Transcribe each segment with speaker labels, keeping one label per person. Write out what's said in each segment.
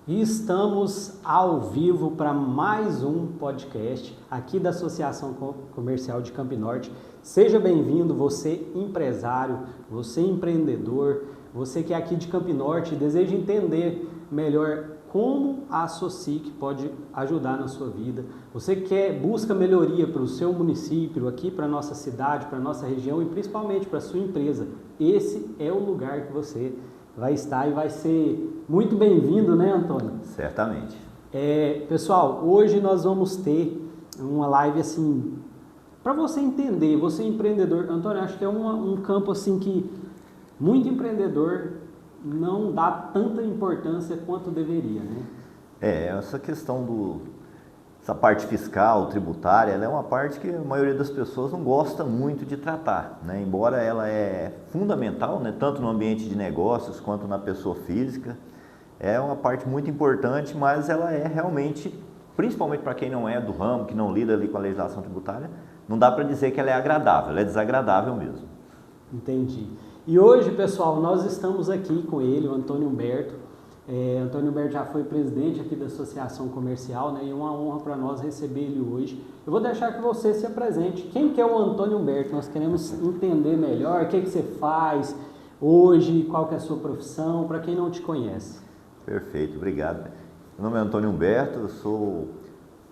Speaker 1: E estamos ao vivo para mais um podcast aqui da Associação Comercial de Campo Norte. Seja bem-vindo, você empresário, você empreendedor, você que é aqui de Campo Norte e deseja entender melhor como a Associc pode ajudar na sua vida. Você que busca melhoria para o seu município, aqui para a nossa cidade, para a nossa região e principalmente para a sua empresa. Esse é o lugar que você vai estar e vai ser muito bem-vindo, né, Antônio?
Speaker 2: Certamente.
Speaker 1: Pessoal, hoje nós vamos ter uma live assim, para você entender, você empreendedor. Antônio, acho que é um campo assim que muito empreendedor não dá tanta importância quanto deveria, né?
Speaker 2: Essa questão essa parte fiscal, tributária, ela é uma parte que a maioria das pessoas não gosta muito de tratar, né? Embora ela é fundamental, né? Tanto no ambiente de negócios quanto na pessoa física, é uma parte muito importante, mas ela é realmente, principalmente para quem não é do ramo, que não lida ali com a legislação tributária, não dá para dizer que ela é agradável, ela é desagradável mesmo.
Speaker 1: Entendi. E hoje, pessoal, nós estamos aqui com ele, o Antônio Humberto. Antônio Humberto já foi presidente aqui da Associação Comercial, né? E é uma honra para nós receber ele hoje. Eu vou deixar que você se apresente. Quem que é o Antônio Humberto? Nós queremos entender melhor o que você faz hoje, qual que é a sua profissão, para quem não te conhece.
Speaker 2: Perfeito, obrigado. Meu nome é Antônio Humberto,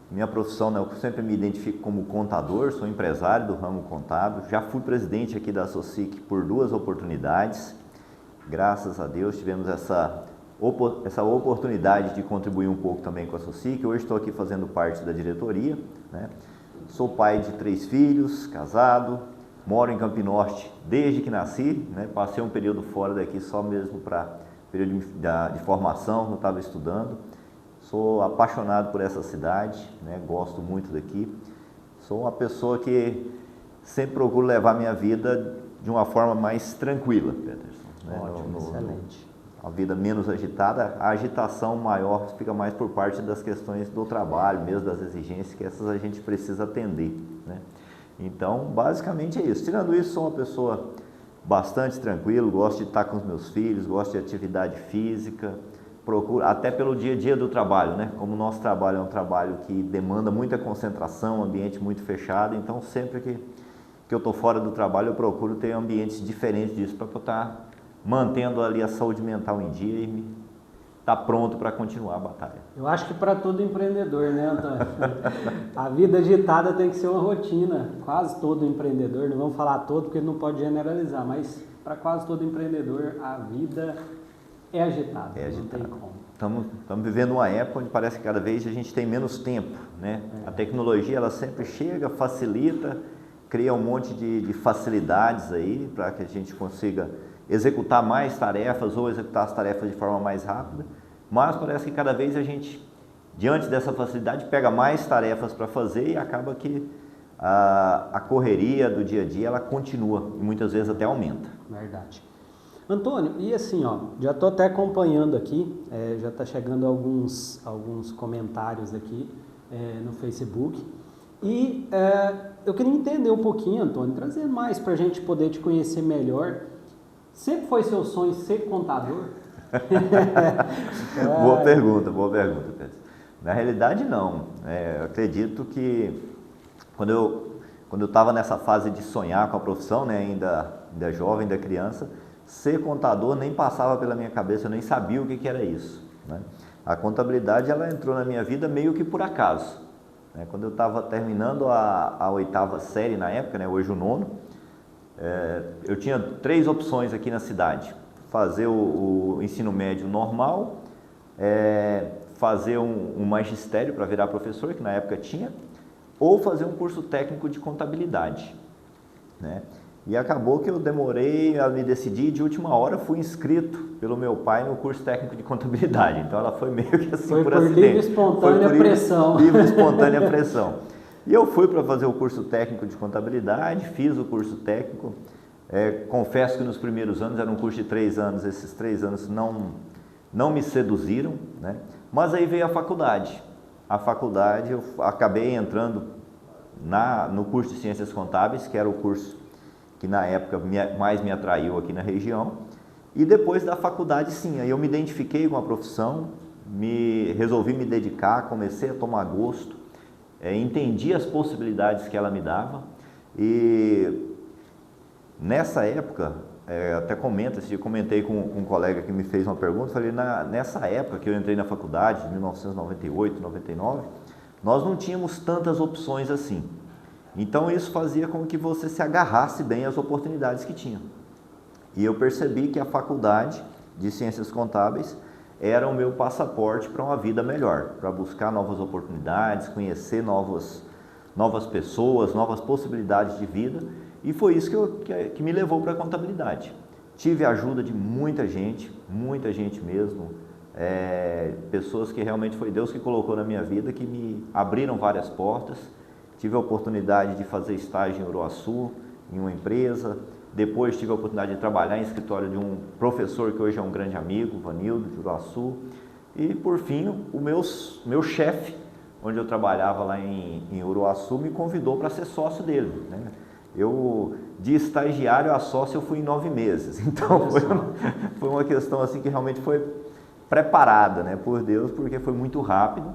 Speaker 2: minha profissão, né, eu sempre me identifico como contador, sou empresário do ramo contábil, já fui presidente aqui da Associc por 2 oportunidades, graças a Deus tivemos essa oportunidade de contribuir um pouco também com a Associc. Hoje estou aqui fazendo parte da diretoria, né? Sou pai de 3 filhos, casado, moro em Campo Norte desde que nasci, né? Passei um período fora daqui só mesmo para período de formação, quando eu estava estudando. Sou apaixonado por essa cidade, né? Gosto muito daqui. Sou uma pessoa que sempre procuro levar minha vida de uma forma mais tranquila, Peterson, né?
Speaker 1: Ótimo, excelente.
Speaker 2: A vida menos agitada, a agitação maior fica mais por parte das questões do trabalho, mesmo das exigências, que essas a gente precisa atender, né? Então, basicamente é isso. Tirando isso, sou uma pessoa bastante tranquila, gosto de estar com os meus filhos, gosto de atividade física, procuro, até pelo dia a dia do trabalho, né? Como o nosso trabalho é um trabalho que demanda muita concentração, ambiente muito fechado, então sempre que eu estou fora do trabalho, eu procuro ter ambientes diferentes disso, para eu estar mantendo ali a saúde mental em dia e estar pronto para continuar a batalha.
Speaker 1: Eu acho que para todo empreendedor, né, Antônio? A vida agitada tem que ser uma rotina. Quase todo empreendedor, não vamos falar todo porque não pode generalizar, mas para quase todo empreendedor a vida é agitada. Não tem como.
Speaker 2: Estamos vivendo uma época onde parece que cada vez a gente tem menos tempo, né? A tecnologia ela sempre chega, facilita, cria um monte de facilidades aí para que a gente consiga executar mais tarefas ou executar as tarefas de forma mais rápida, mas parece que cada vez a gente, diante dessa facilidade, pega mais tarefas para fazer e acaba que a correria do dia a dia ela continua e muitas vezes até aumenta.
Speaker 1: Verdade. Antônio, e assim, já estou até acompanhando aqui, já está chegando alguns comentários aqui no Facebook e eu queria entender um pouquinho, Antônio, trazer mais para a gente poder te conhecer melhor. Sempre foi seu sonho ser contador?
Speaker 2: Boa pergunta, Pedro. Na realidade, não. Eu acredito que quando eu estava nessa fase de sonhar com a profissão, né, ainda jovem, ainda criança, ser contador nem passava pela minha cabeça, eu nem sabia o que era isso, né? A contabilidade ela entrou na minha vida meio que por acaso, né? Quando eu estava terminando a 8ª série na época, né, hoje o 9º, eu tinha 3 opções aqui na cidade: fazer o ensino médio normal, fazer um magistério para virar professor, que na época tinha, ou fazer um curso técnico de contabilidade, né? E acabou que eu demorei a me decidir, de última hora fui inscrito pelo meu pai no curso técnico de contabilidade, então ela foi meio que assim por acidente.
Speaker 1: Livre, espontânea pressão.
Speaker 2: Livre, espontânea pressão. E eu fui para fazer o curso técnico de contabilidade, fiz o curso técnico, confesso que nos primeiros anos, era um curso de 3 anos, esses 3 anos não me seduziram, né? Mas aí veio a faculdade. A faculdade eu acabei entrando no curso de Ciências Contábeis, que era o curso que na época mais me atraiu aqui na região. E depois da faculdade, sim, aí eu me identifiquei com a profissão, resolvi me dedicar, comecei a tomar gosto, entendi as possibilidades que ela me dava e nessa época, até comentei com um colega que me fez uma pergunta, falei, nessa época que eu entrei na faculdade, 1998, 99, nós não tínhamos tantas opções assim. Então isso fazia com que você se agarrasse bem às oportunidades que tinha. E eu percebi que a faculdade de Ciências Contábeis era o meu passaporte para uma vida melhor, para buscar novas oportunidades, conhecer novas pessoas, novas possibilidades de vida. E foi isso que me levou para a contabilidade. Tive a ajuda de muita gente mesmo, pessoas que realmente foi Deus que colocou na minha vida, que me abriram várias portas. Tive a oportunidade de fazer estágio em Uruaçu, em uma empresa. Depois tive a oportunidade de trabalhar em escritório de um professor que hoje é um grande amigo, Vanildo, de Uruaçu. E por fim, o meu chefe, onde eu trabalhava lá em Uruaçu, me convidou para ser sócio dele, né? De estagiário a sócio eu fui em 9 meses, então foi uma questão assim que realmente foi preparada, né, por Deus, porque foi muito rápido.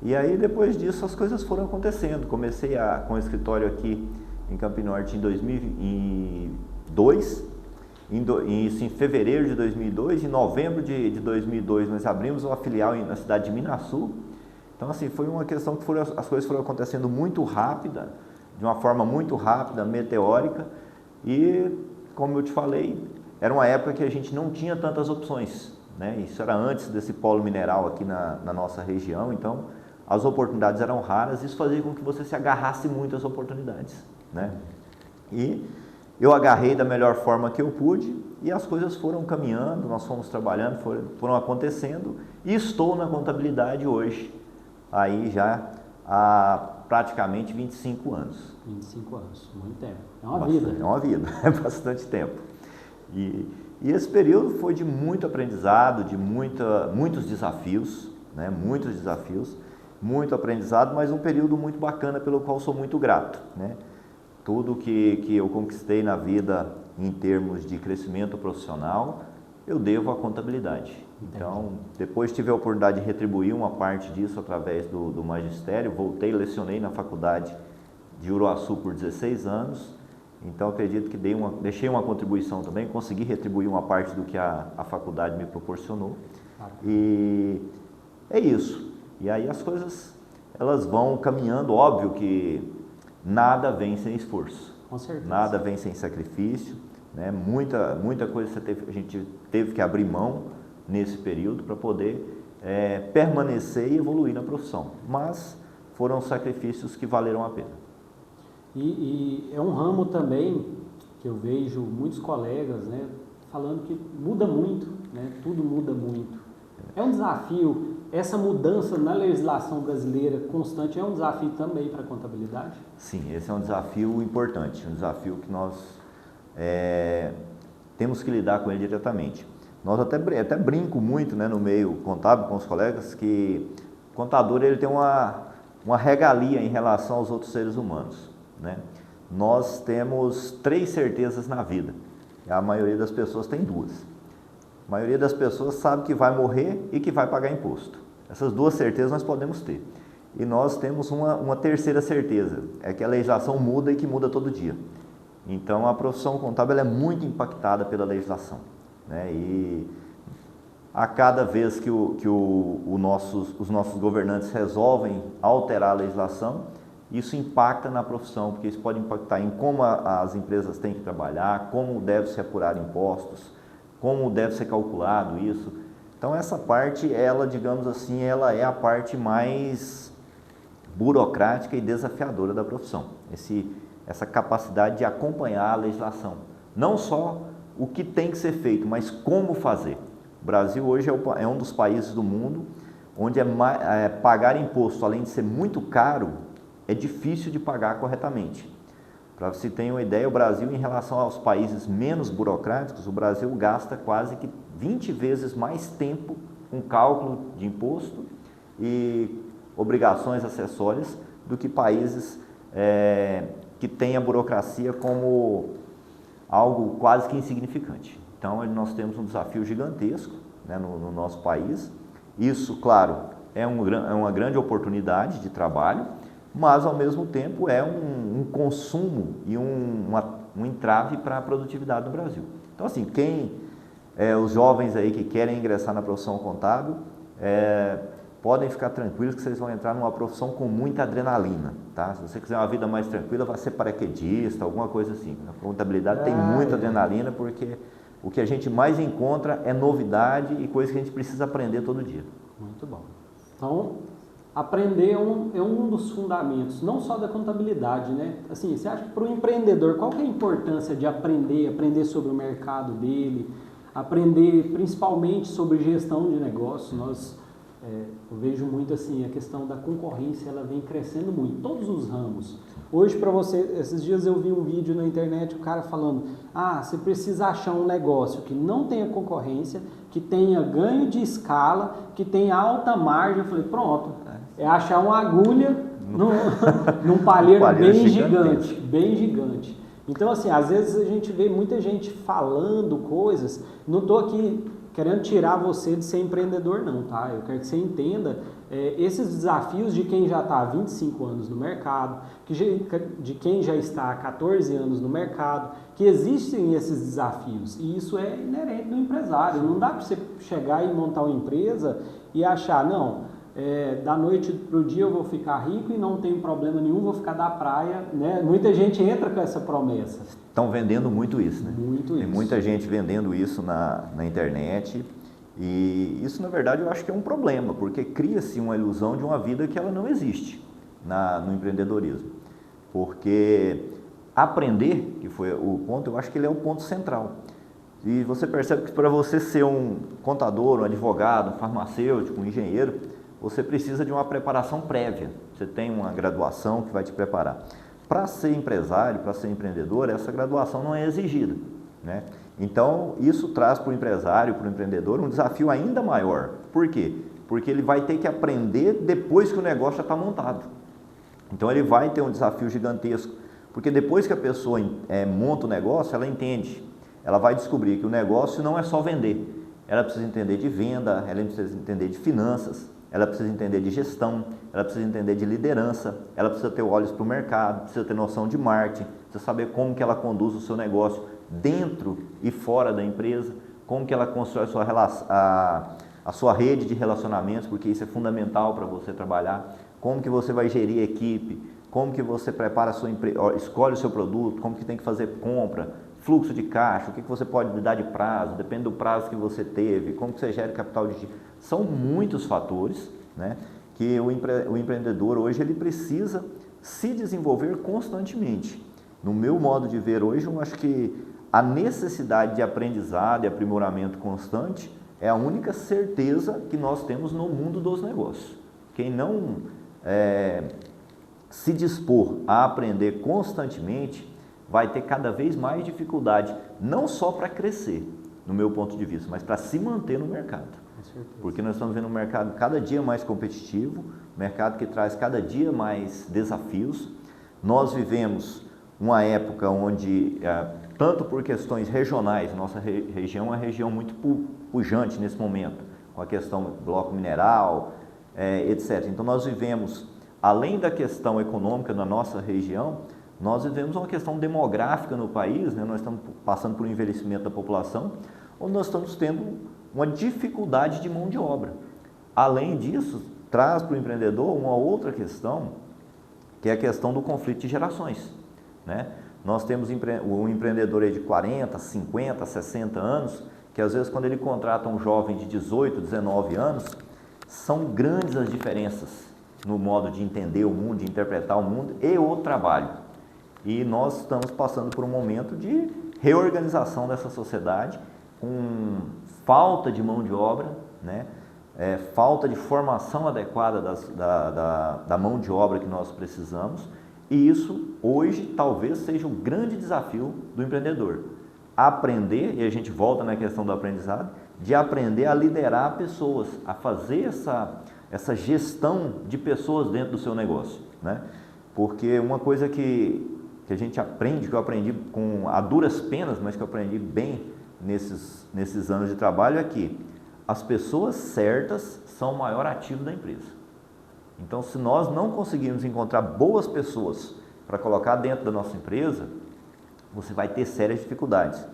Speaker 2: E aí depois disso as coisas foram acontecendo. Comecei com o escritório aqui em Campina Norte em 2002, isso em fevereiro de 2002, em novembro de 2002 nós abrimos uma filial na cidade de Minasul. Então assim, foi uma questão que as coisas foram acontecendo muito rápida, de uma forma muito rápida, meteórica, e como eu te falei, era uma época que a gente não tinha tantas opções, né? Isso era antes desse polo mineral aqui na nossa região, então as oportunidades eram raras, isso fazia com que você se agarrasse muito às oportunidades, né? E eu agarrei da melhor forma que eu pude e as coisas foram caminhando, nós fomos trabalhando, foram acontecendo e estou na contabilidade hoje, aí já há praticamente 25 anos.
Speaker 1: 25 anos, muito tempo. É uma
Speaker 2: Bastante,
Speaker 1: vida.
Speaker 2: É uma vida, é bastante tempo. E esse período foi de muito aprendizado, de muitos desafios, né? Muitos desafios, muito aprendizado, mas um período muito bacana pelo qual sou muito grato, né? Tudo que eu conquistei na vida em termos de crescimento profissional, eu devo à contabilidade. Então, depois tive a oportunidade de retribuir uma parte disso através do magistério, voltei, lecionei na faculdade de Uruaçu por 16 anos, então acredito que deixei uma contribuição também, consegui retribuir uma parte do que a faculdade me proporcionou. E é isso. E aí as coisas, elas vão caminhando, óbvio que nada vem sem esforço.
Speaker 1: Com certeza.
Speaker 2: Nada vem sem sacrifício, né? Muita coisa a gente teve que abrir mão nesse período para poder permanecer e evoluir na profissão. Mas foram sacrifícios que valeram a pena.
Speaker 1: E é um ramo também que eu vejo muitos colegas, né, falando que muda muito, né? Tudo muda muito. É um desafio, essa mudança na legislação brasileira constante é um desafio também para a contabilidade?
Speaker 2: Sim, esse é um desafio importante, um desafio que nós temos que lidar com ele diretamente. Nós até brinco muito, né, no meio contábil com os colegas que o contador ele tem uma regalia em relação aos outros seres humanos, né? Nós temos 3 certezas na vida, a maioria das pessoas tem 2. A maioria das pessoas sabe que vai morrer e que vai pagar imposto. Essas 2 certezas nós podemos ter. E nós temos uma terceira certeza, é que a legislação muda e que muda todo dia. Então a profissão contábil é muito impactada pela legislação, né? E a cada vez que os nossos governantes resolvem alterar a legislação, isso impacta na profissão, porque isso pode impactar em como as empresas têm que trabalhar, como deve se apurar impostos, como deve ser calculado isso. Então essa parte, ela, digamos assim, ela é a parte mais burocrática e desafiadora da profissão. Essa capacidade de acompanhar a legislação. Não só o que tem que ser feito, mas como fazer. O Brasil hoje é um dos países do mundo onde pagar imposto, além de ser muito caro, é difícil de pagar corretamente. Para você ter uma ideia, o Brasil, em relação aos países menos burocráticos, o Brasil gasta quase que 20 vezes mais tempo com cálculo de imposto e obrigações acessórias do que países que têm a burocracia como algo quase que insignificante. Então, nós temos um desafio gigantesco, né, no nosso país Isso, claro, é uma grande oportunidade de trabalho, mas ao mesmo tempo é um consumo e um entrave para a produtividade no Brasil. Então, assim, os jovens aí que querem ingressar na profissão contábil, podem ficar tranquilos que vocês vão entrar numa profissão com muita adrenalina, tá? Se você quiser uma vida mais tranquila, vai ser paraquedista, alguma coisa assim. A contabilidade tem muita adrenalina, porque o que a gente mais encontra é novidade e coisa que a gente precisa aprender todo dia.
Speaker 1: Muito bom. Então, aprender é um dos fundamentos, não só da contabilidade, né? Assim, você acha que para o empreendedor, qual que é a importância de aprender sobre o mercado dele, aprender principalmente sobre gestão de negócio? Eu vejo muito assim, a questão da concorrência, ela vem crescendo muito, todos os ramos. Hoje, para você, esses dias eu vi um vídeo na internet, o cara falando, você precisa achar um negócio que não tenha concorrência, que tenha ganho de escala, que tenha alta margem. Eu falei, pronto, é achar uma agulha num palheiro bem gigante, bem gigante. Então, assim, às vezes a gente vê muita gente falando coisas, não estou aqui querendo tirar você de ser empreendedor não, tá? Eu quero que você entenda esses desafios de quem já está há 25 anos no mercado, de quem já está há 14 anos no mercado, que existem esses desafios e isso é inerente do empresário. Não dá para você chegar e montar uma empresa e achar, da noite para o dia eu vou ficar rico e não tenho problema nenhum, vou ficar da praia, né? Muita gente entra com essa promessa.
Speaker 2: Estão vendendo muito isso, né?
Speaker 1: Tem
Speaker 2: muita gente vendendo isso na internet e isso, na verdade, eu acho que é um problema, porque cria-se uma ilusão de uma vida que ela não existe no empreendedorismo. Porque aprender, que foi o ponto, eu acho que ele é o ponto central. E você percebe que para você ser um contador, um advogado, um farmacêutico, um engenheiro, você precisa de uma preparação prévia. Você tem uma graduação que vai te preparar. Para ser empresário, para ser empreendedor, essa graduação não é exigida, né? Então, isso traz para o empresário, para o empreendedor, um desafio ainda maior. Por quê? Porque ele vai ter que aprender depois que o negócio já está montado. Então, ele vai ter um desafio gigantesco, porque depois que a pessoa monta o negócio, ela entende. Ela vai descobrir que o negócio não é só vender. Ela precisa entender de venda, ela precisa entender de finanças, ela precisa entender de gestão, ela precisa entender de liderança, ela precisa ter olhos para o mercado, precisa ter noção de marketing, precisa saber como que ela conduz o seu negócio dentro e fora da empresa, como que ela constrói a sua rede de relacionamentos, porque isso é fundamental para você trabalhar, como que você vai gerir a equipe, como que você prepara a sua empresa, escolhe o seu produto, como que tem que fazer compra, fluxo de caixa, o que você pode dar de prazo, depende do prazo que você teve, como que você gera capital de giro. São muitos fatores, né, que o empreendedor hoje ele precisa se desenvolver constantemente. No meu modo de ver hoje, eu acho que a necessidade de aprendizado e aprimoramento constante é a única certeza que nós temos no mundo dos negócios. Quem não se dispor a aprender constantemente vai ter cada vez mais dificuldade, não só para crescer, no meu ponto de vista, mas para se manter no mercado. Porque nós estamos vendo um mercado cada dia mais competitivo, mercado que traz cada dia mais desafios. Nós vivemos uma época onde, tanto por questões regionais, nossa região é uma região muito pujante nesse momento, com a questão do bloco mineral, etc. Então nós vivemos, além da questão econômica na nossa região, nós vivemos uma questão demográfica no país, né? Nós estamos passando por um envelhecimento da população, onde nós estamos tendo uma dificuldade de mão de obra. Além disso, traz para o empreendedor uma outra questão, que é a questão do conflito de gerações, né? Nós temos um empreendedor aí de 40, 50, 60 anos, que às vezes quando ele contrata um jovem de 18, 19 anos, são grandes as diferenças no modo de entender o mundo, de interpretar o mundo e o trabalho. E nós estamos passando por um momento de reorganização dessa sociedade, com falta de mão de obra, né? Falta de formação adequada da mão de obra que nós precisamos, e isso hoje talvez seja um grande desafio do empreendedor. Aprender, e a gente volta na questão do aprendizado, de aprender a liderar pessoas, a fazer essa gestão de pessoas dentro do seu negócio, né? Porque uma coisa que a gente aprende, que eu aprendi a duras penas, mas que eu aprendi bem nesses anos de trabalho, é que as pessoas certas são o maior ativo da empresa. Então, se nós não conseguirmos encontrar boas pessoas para colocar dentro da nossa empresa, você vai ter sérias dificuldades.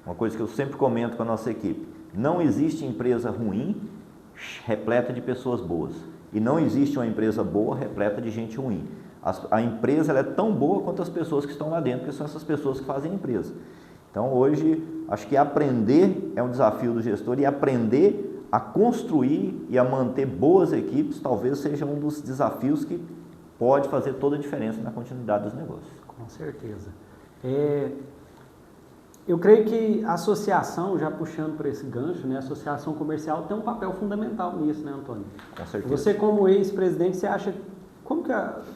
Speaker 2: Uma coisa que eu sempre comento com a nossa equipe: não existe empresa ruim repleta de pessoas boas, e não existe uma empresa boa repleta de gente ruim. A empresa ela é tão boa quanto as pessoas que estão lá dentro, porque são essas pessoas que fazem a empresa. Então, hoje, acho que aprender é um desafio do gestor, e aprender a construir e a manter boas equipes talvez seja um dos desafios que pode fazer toda a diferença na continuidade dos negócios.
Speaker 1: Com certeza. Eu creio que a associação, já puxando por esse gancho, né, a associação comercial tem um papel fundamental nisso, né, Antônio?
Speaker 2: Com certeza.
Speaker 1: Você, como ex-presidente, você acha,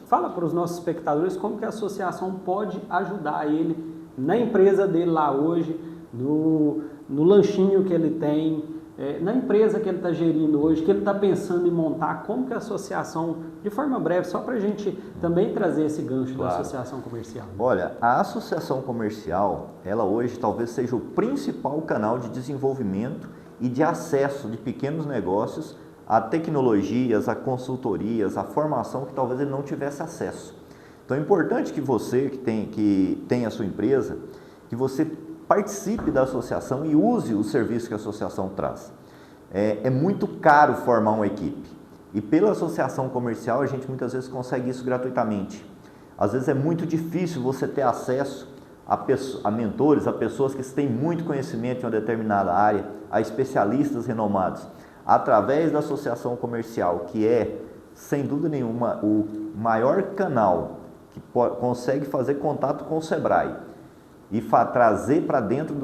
Speaker 1: fala para os nossos espectadores como que a associação pode ajudar ele na empresa dele lá hoje, no lanchinho que ele tem, na empresa que ele está gerindo hoje, que ele está pensando em montar, como que a associação, de forma breve, só para a gente também trazer esse gancho da associação comercial.
Speaker 2: Olha, a associação comercial, ela hoje talvez seja o principal canal de desenvolvimento e de acesso de pequenos negócios a tecnologias, a consultorias, a formação que talvez ele não tivesse acesso. Então é importante que você que tem a sua empresa, que você participe da associação e use o serviço que a associação traz. É muito caro formar uma equipe, e pela associação comercial a gente muitas vezes consegue isso gratuitamente. Às vezes é muito difícil você ter acesso a mentores, a pessoas que têm muito conhecimento em uma determinada área, a especialistas renomados. Através da associação comercial, que é, sem dúvida nenhuma, o maior canal que consegue fazer contato com o Sebrae e trazer para dentro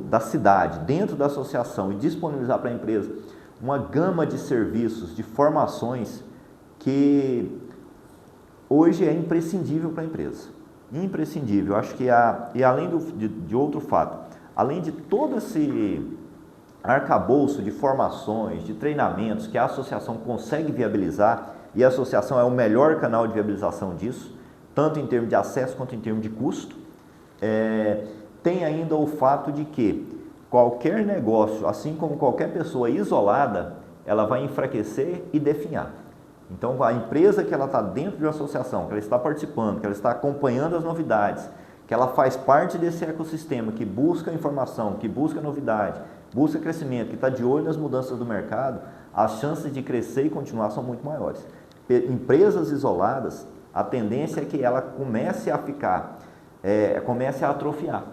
Speaker 2: da cidade, dentro da associação, e disponibilizar para a empresa uma gama de serviços, de formações que hoje é imprescindível para a empresa. Imprescindível. Acho que e além de outro fato, além de todo esse arcabouço de formações, de treinamentos que a associação consegue viabilizar, e a associação é o melhor canal de viabilização disso, tanto em termos de acesso quanto em termos de custo, tem ainda o fato de que qualquer negócio, assim como qualquer pessoa isolada, ela vai enfraquecer e definhar. Então, a empresa que ela está dentro de uma associação, que ela está participando, que ela está acompanhando as novidades, que ela faz parte desse ecossistema, que busca informação, que busca novidade, busca crescimento, que está de olho nas mudanças do mercado, as chances de crescer e continuar são muito maiores. Empresas isoladas, a tendência é que ela comece a atrofiar.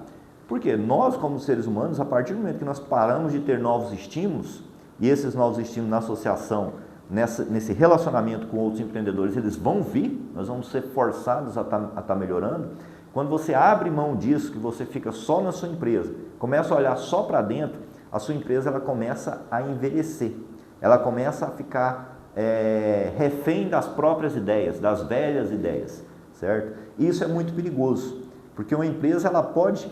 Speaker 2: Porque nós, como seres humanos, a partir do momento que nós paramos de ter novos estímulos, e esses novos estímulos na associação, nesse relacionamento com outros empreendedores, eles vão vir, nós vamos ser forçados a estar melhorando. Quando você abre mão disso, que você fica só na sua empresa, começa a olhar só para dentro, a sua empresa ela começa a envelhecer, ela começa a ficar refém das próprias ideias, das velhas ideias, certo? E isso é muito perigoso, porque uma empresa ela pode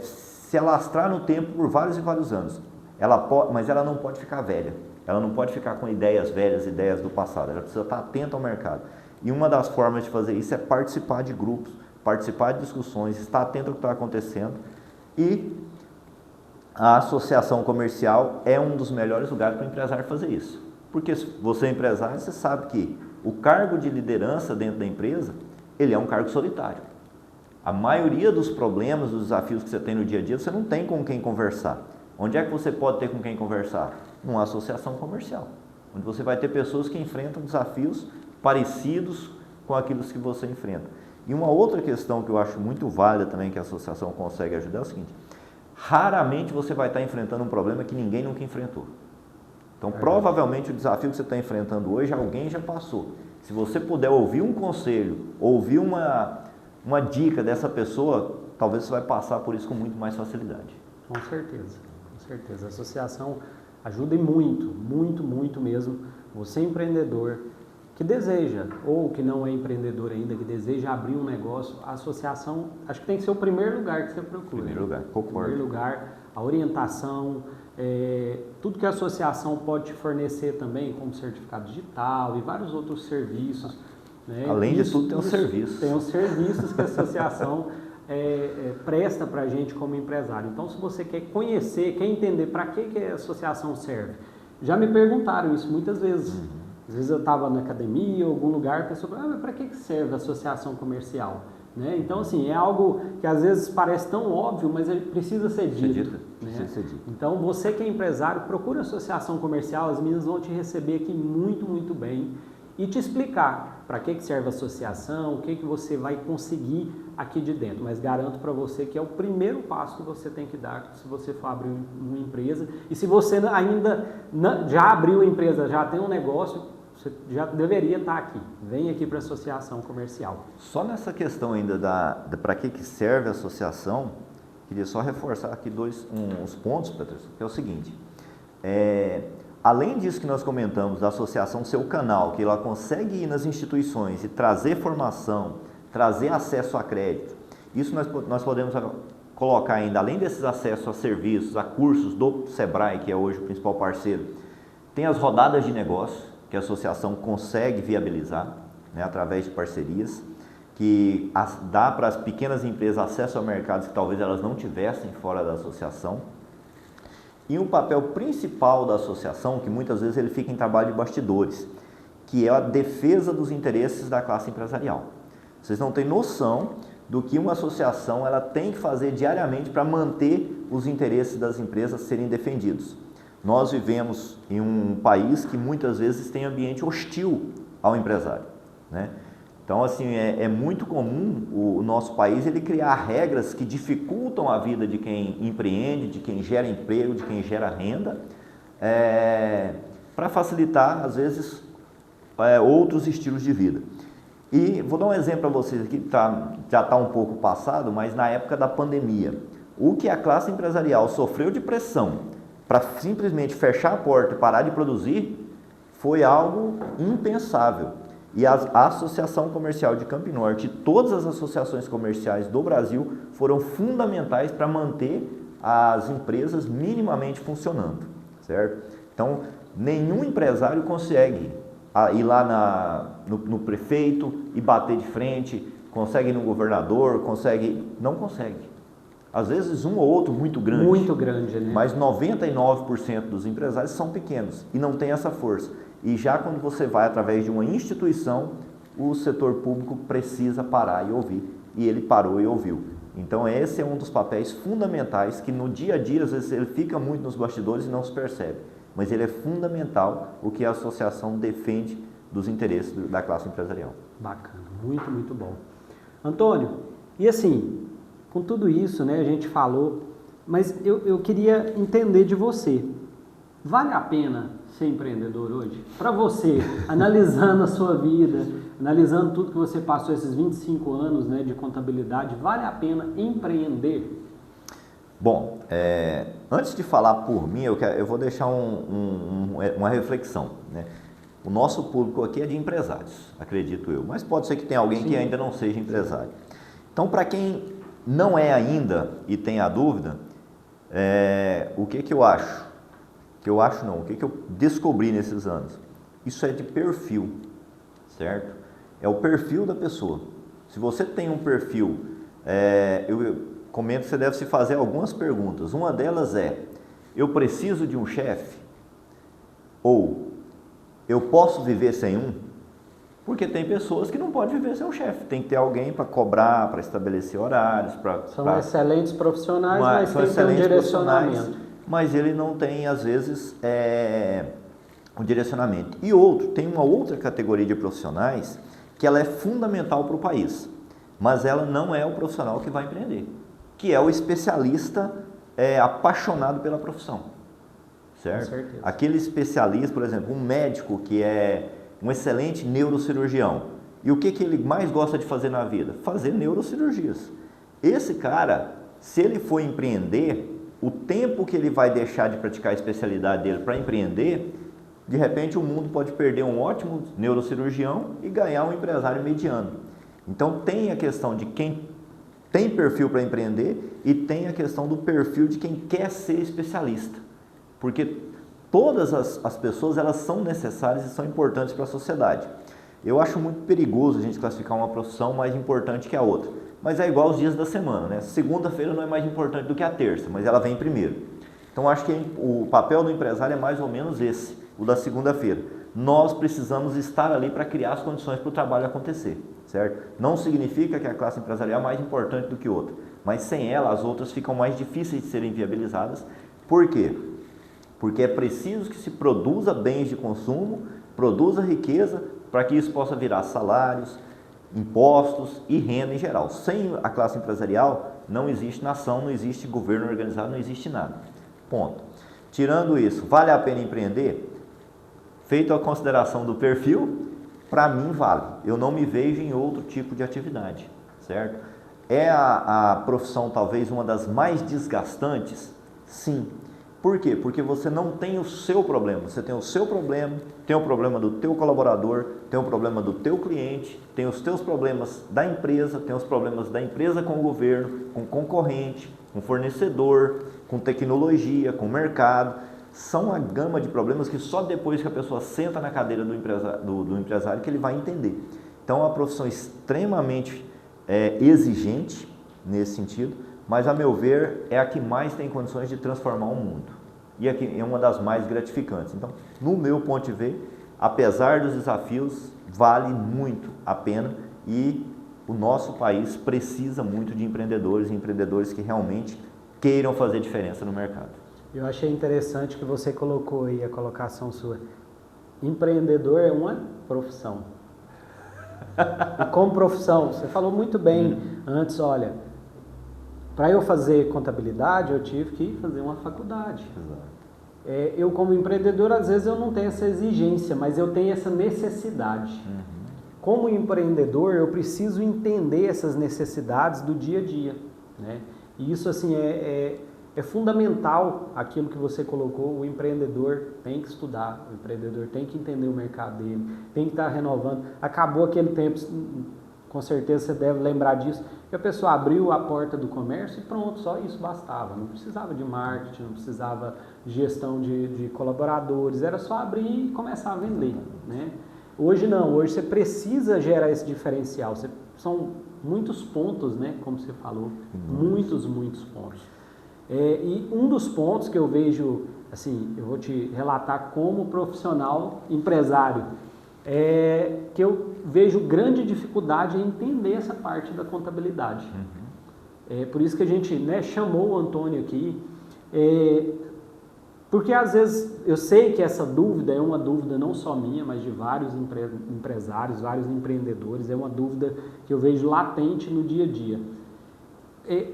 Speaker 2: se alastrar no tempo por vários e vários anos, mas ela não pode ficar velha, ela não pode ficar com ideias velhas, ideias do passado, ela precisa estar atenta ao mercado. E uma das formas de fazer isso é participar de grupos, participar de discussões, estar atento ao que está acontecendo, e a associação comercial é um dos melhores lugares para o empresário fazer isso. Porque se você é empresário, você sabe que o cargo de liderança dentro da empresa, ele é um cargo solitário. A maioria dos problemas, dos desafios que você tem no dia a dia, você não tem com quem conversar. Onde é que você pode ter com quem conversar? Numa associação comercial, onde você vai ter pessoas que enfrentam desafios parecidos com aqueles que você enfrenta. E uma outra questão que eu acho muito válida também que a associação consegue ajudar é o seguinte: raramente você vai estar enfrentando um problema que ninguém nunca enfrentou. Então, provavelmente o desafio que você está enfrentando hoje, alguém já passou. Se você puder ouvir um conselho, ouvir uma dica dessa pessoa, talvez você vai passar por isso com muito mais facilidade.
Speaker 1: Com certeza, com certeza. A associação ajuda muito, muito, muito mesmo. Você empreendedor que deseja, ou que não é empreendedor ainda, que deseja abrir um negócio, a associação, acho que tem que ser o primeiro lugar que você procura.
Speaker 2: Primeiro lugar, concordo.
Speaker 1: Primeiro lugar, a orientação, tudo que a associação pode te fornecer também, como certificado digital e vários outros serviços. Né?
Speaker 2: Além de tudo, tem os serviços.
Speaker 1: Tem os serviços que a associação presta para a gente como empresário. Então, se você quer conhecer, quer entender para que a associação serve, já me perguntaram isso muitas vezes. Às vezes eu estava na academia ou algum lugar, a pessoa fala, mas para que serve a associação comercial? Né? Então, assim, é algo que às vezes parece tão óbvio, mas ele precisa ser dito. Né? Então, você que é empresário, procura a associação comercial, as meninas vão te receber aqui muito, muito bem e te explicar para que serve a associação, o que você vai conseguir aqui de dentro. Mas garanto para você que é o primeiro passo que você tem que dar se você for abrir uma empresa. E se você ainda já abriu a empresa, já tem um negócio, você já deveria estar aqui. Vem aqui para a associação comercial.
Speaker 2: Só nessa questão ainda para que serve a associação, queria só reforçar aqui uns pontos, Patrícia, que é o seguinte. Além disso que nós comentamos, da associação ser o canal, que ela consegue ir nas instituições e trazer formação, trazer acesso a crédito, isso nós podemos colocar ainda, além desses acessos a serviços, a cursos do Sebrae, que é hoje o principal parceiro, tem as rodadas de negócio, que a associação consegue viabilizar, né, através de parcerias, que dá para as pequenas empresas acesso a mercados que talvez elas não tivessem fora da associação. E um papel principal da associação, que muitas vezes ele fica em trabalho de bastidores, que é a defesa dos interesses da classe empresarial. Vocês não têm noção do que uma associação ela tem que fazer diariamente para manter os interesses das empresas serem defendidos. Nós vivemos em um país que muitas vezes tem ambiente hostil ao empresário, né? Então, assim, é muito comum o nosso país ele criar regras que dificultam a vida de quem empreende, de quem gera emprego, de quem gera renda, para facilitar, às vezes, outros estilos de vida. E vou dar um exemplo para vocês aqui, já está um pouco passado, mas na época da pandemia, o que a classe empresarial sofreu de pressão para simplesmente fechar a porta e parar de produzir, foi algo impensável. E a Associação Comercial de Campo Norte e todas as associações comerciais do Brasil foram fundamentais para manter as empresas minimamente funcionando, certo? Então, nenhum empresário consegue ir lá no prefeito e bater de frente, consegue ir no governador, não consegue. Às vezes um ou outro muito grande.
Speaker 1: Muito grande, né?
Speaker 2: Mas 99% dos empresários são pequenos e não tem essa força. E já quando você vai através de uma instituição, o setor público precisa parar e ouvir. E ele parou e ouviu. Então esse é um dos papéis fundamentais que no dia a dia, às vezes ele fica muito nos bastidores e não se percebe. Mas ele é fundamental o que a associação defende dos interesses da classe empresarial.
Speaker 1: Bacana, muito, muito bom. Antônio, e assim, com tudo isso, né, a gente falou, mas eu queria entender de você. Vale a pena ser empreendedor hoje? Para você, analisando a sua vida, analisando tudo que você passou esses 25 anos, né, de contabilidade, vale a pena empreender?
Speaker 2: Bom, antes de falar por mim, eu vou deixar uma reflexão, né? O nosso público aqui é de empresários, acredito eu, mas pode ser que tenha alguém que ainda não seja empresário. Então, para quem não é ainda e tem a dúvida, o que eu acho? O que eu descobri nesses anos? Isso é de perfil, certo? É o perfil da pessoa. Se você tem um perfil, eu comento que você deve se fazer algumas perguntas. Uma delas é, eu preciso de um chefe? Ou, eu posso viver sem um? Porque tem pessoas que não podem viver sem um chefe. Tem que ter alguém para cobrar, para estabelecer horários.
Speaker 1: São excelentes profissionais, mas tem que ter um direcionamento.
Speaker 2: Mas ele não tem, às vezes, um direcionamento. E tem uma outra categoria de profissionais que ela é fundamental para o país, mas ela não é o profissional que vai empreender, que é o especialista apaixonado pela profissão, certo? Com certeza. Aquele especialista, por exemplo, um médico que é um excelente neurocirurgião. E o que ele mais gosta de fazer na vida? Fazer neurocirurgias. Esse cara, se ele for empreender, o tempo que ele vai deixar de praticar a especialidade dele para empreender, de repente o mundo pode perder um ótimo neurocirurgião e ganhar um empresário mediano. Então tem a questão de quem tem perfil para empreender e tem a questão do perfil de quem quer ser especialista. Porque todas as pessoas elas são necessárias e são importantes para a sociedade. Eu acho muito perigoso a gente classificar uma profissão mais importante que a outra. mas é igual aos dias da semana, né? Segunda-feira não é mais importante do que a terça, mas ela vem primeiro. Então, acho que o papel do empresário é mais ou menos esse, o da segunda-feira. Nós precisamos estar ali para criar as condições para o trabalho acontecer, certo? Não significa que a classe empresarial é mais importante do que outra, mas sem ela as outras ficam mais difíceis de serem viabilizadas. Por quê? Porque é preciso que se produza bens de consumo, produza riqueza, para que isso possa virar salários, impostos e renda em geral. Sem a classe empresarial não existe nação, não existe governo organizado, não existe nada. Ponto. Tirando isso, vale a pena empreender? Feito a consideração do perfil, para mim vale. Eu não me vejo em outro tipo de atividade, certo? É a profissão talvez uma das mais desgastantes? Sim. Por quê? Porque você não tem o seu problema, você tem o seu problema, tem o problema do teu colaborador, tem o problema do teu cliente, tem os teus problemas da empresa, tem os problemas da empresa com o governo, com o concorrente, com o fornecedor, com tecnologia, com o mercado. São uma gama de problemas que só depois que a pessoa senta na cadeira do empresário que ele vai entender. Então é uma profissão extremamente exigente nesse sentido, mas a meu ver é a que mais tem condições de transformar o mundo e é uma das mais gratificantes. Então, no meu ponto de ver, apesar dos desafios, vale muito a pena e o nosso país precisa muito de empreendedores e empreendedores que realmente queiram fazer diferença no mercado.
Speaker 1: Eu achei interessante que você colocou aí a colocação sua. Empreendedor é uma profissão. E como profissão, você falou muito bem antes, olha, para eu fazer contabilidade, eu tive que fazer uma faculdade. Eu, como empreendedor, às vezes eu não tenho essa exigência, mas eu tenho essa necessidade. Como empreendedor, eu preciso entender essas necessidades do dia a dia, né? E isso, assim, é fundamental, aquilo que você colocou. O empreendedor tem que estudar, o empreendedor tem que entender o mercado dele, tem que estar renovando. Acabou aquele tempo, com certeza você deve lembrar disso, que a pessoa abriu a porta do comércio e pronto, só isso bastava. Não precisava de marketing, não precisava de gestão de colaboradores, era só abrir e começar a vender, né? Hoje não, hoje você precisa gerar esse diferencial. São muitos pontos, né, como você falou, muitos pontos. E um dos pontos que eu vejo, assim, eu vou te relatar como profissional empresário, que eu vejo grande dificuldade em entender essa parte da contabilidade. Por isso que a gente, né, chamou o Antônio aqui, porque às vezes eu sei que essa dúvida é uma dúvida não só minha, mas de vários empresários, vários empreendedores, é uma dúvida que eu vejo latente no dia a dia.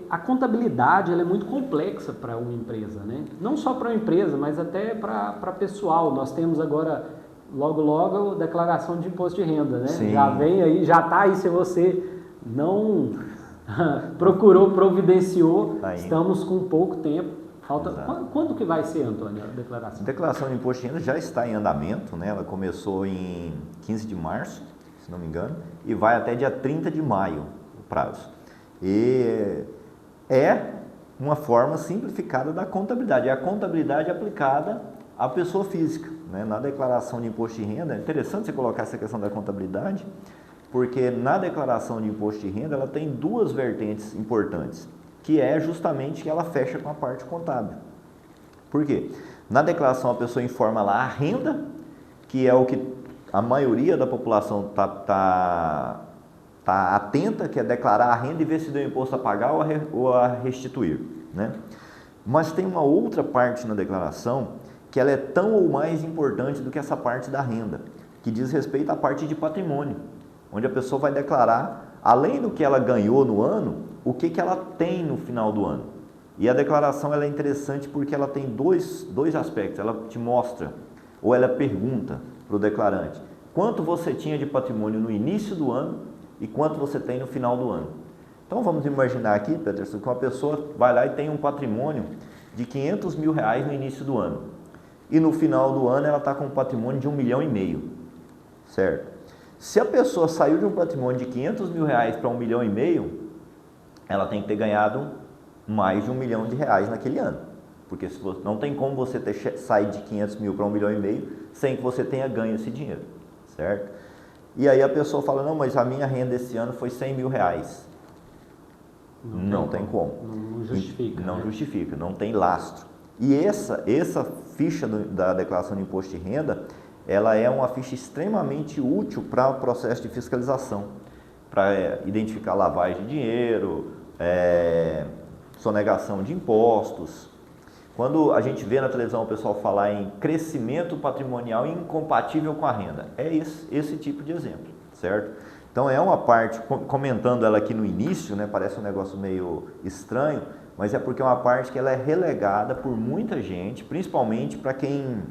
Speaker 1: A contabilidade ela é muito complexa para uma empresa, né? Não só para uma empresa, mas até para pessoal. Nós temos agora, logo, a declaração de imposto de renda, né?
Speaker 2: Sim.
Speaker 1: Já vem aí, já está aí, se você não procurou, providenciou, estamos com pouco tempo. Falta. Quando que vai ser, Antônio, a declaração?
Speaker 2: A declaração de imposto de renda já está em andamento, né? Ela começou em 15 de março, se não me engano, e vai até dia 30 de maio o prazo. E é uma forma simplificada da contabilidade, é a contabilidade aplicada à pessoa física, né? Na declaração de imposto de renda, é interessante você colocar essa questão da contabilidade, porque na declaração de imposto de renda ela tem duas vertentes importantes, que é justamente que ela fecha com a parte contábil. Por quê? Na declaração a pessoa informa lá a renda, que é o que a maioria da população está atenta, que é declarar a renda e ver se deu imposto a pagar ou a restituir, né? Mas tem uma outra parte na declaração que ela é tão ou mais importante do que essa parte da renda, que diz respeito à parte de patrimônio, onde a pessoa vai declarar, além do que ela ganhou no ano, o que ela tem no final do ano. E a declaração ela é interessante porque ela tem dois aspectos. Ela te mostra, ou ela pergunta para o declarante, quanto você tinha de patrimônio no início do ano e quanto você tem no final do ano. Então vamos imaginar aqui, Peterson, que uma pessoa vai lá e tem um patrimônio de R$500 mil no início do ano. E no final do ano ela está com um patrimônio de R$1,5 milhão, certo? Se a pessoa saiu de um patrimônio de R$500 mil para R$1,5 milhão, ela tem que ter ganhado mais de R$1 milhão naquele ano. Porque não tem como você sair de 500 mil para R$1,5 milhão sem que você tenha ganho esse dinheiro, certo? E aí a pessoa fala, não, mas a minha renda esse ano foi R$100 mil. Não tem como.
Speaker 1: Não justifica.
Speaker 2: Não justifica, não tem lastro. E essa ficha da declaração de imposto de renda, ela é uma ficha extremamente útil para o processo de fiscalização, para identificar lavagem de dinheiro, sonegação de impostos. Quando a gente vê na televisão o pessoal falar em crescimento patrimonial incompatível com a renda, é esse tipo de exemplo, certo? Então é uma parte, comentando ela aqui no início, né, parece um negócio meio estranho, mas é porque é uma parte que ela é relegada por muita gente, principalmente para quem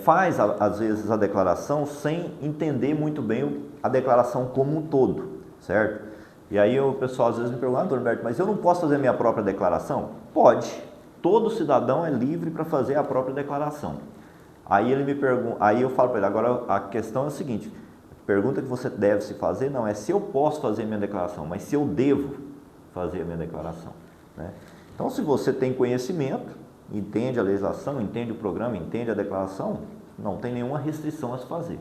Speaker 2: faz, às vezes, a declaração sem entender muito bem a declaração como um todo, certo? E aí o pessoal às vezes me pergunta, Norberto, mas eu não posso fazer minha própria declaração? Pode. Todo cidadão é livre para fazer a própria declaração. Aí ele me pergunta, aí eu falo para ele, agora a questão é a seguinte, a pergunta que você deve se fazer não é se eu posso fazer minha declaração, mas se eu devo fazer a minha declaração, né? Então, se você tem conhecimento, entende a legislação, entende o programa, entende a declaração, não tem nenhuma restrição a se fazer.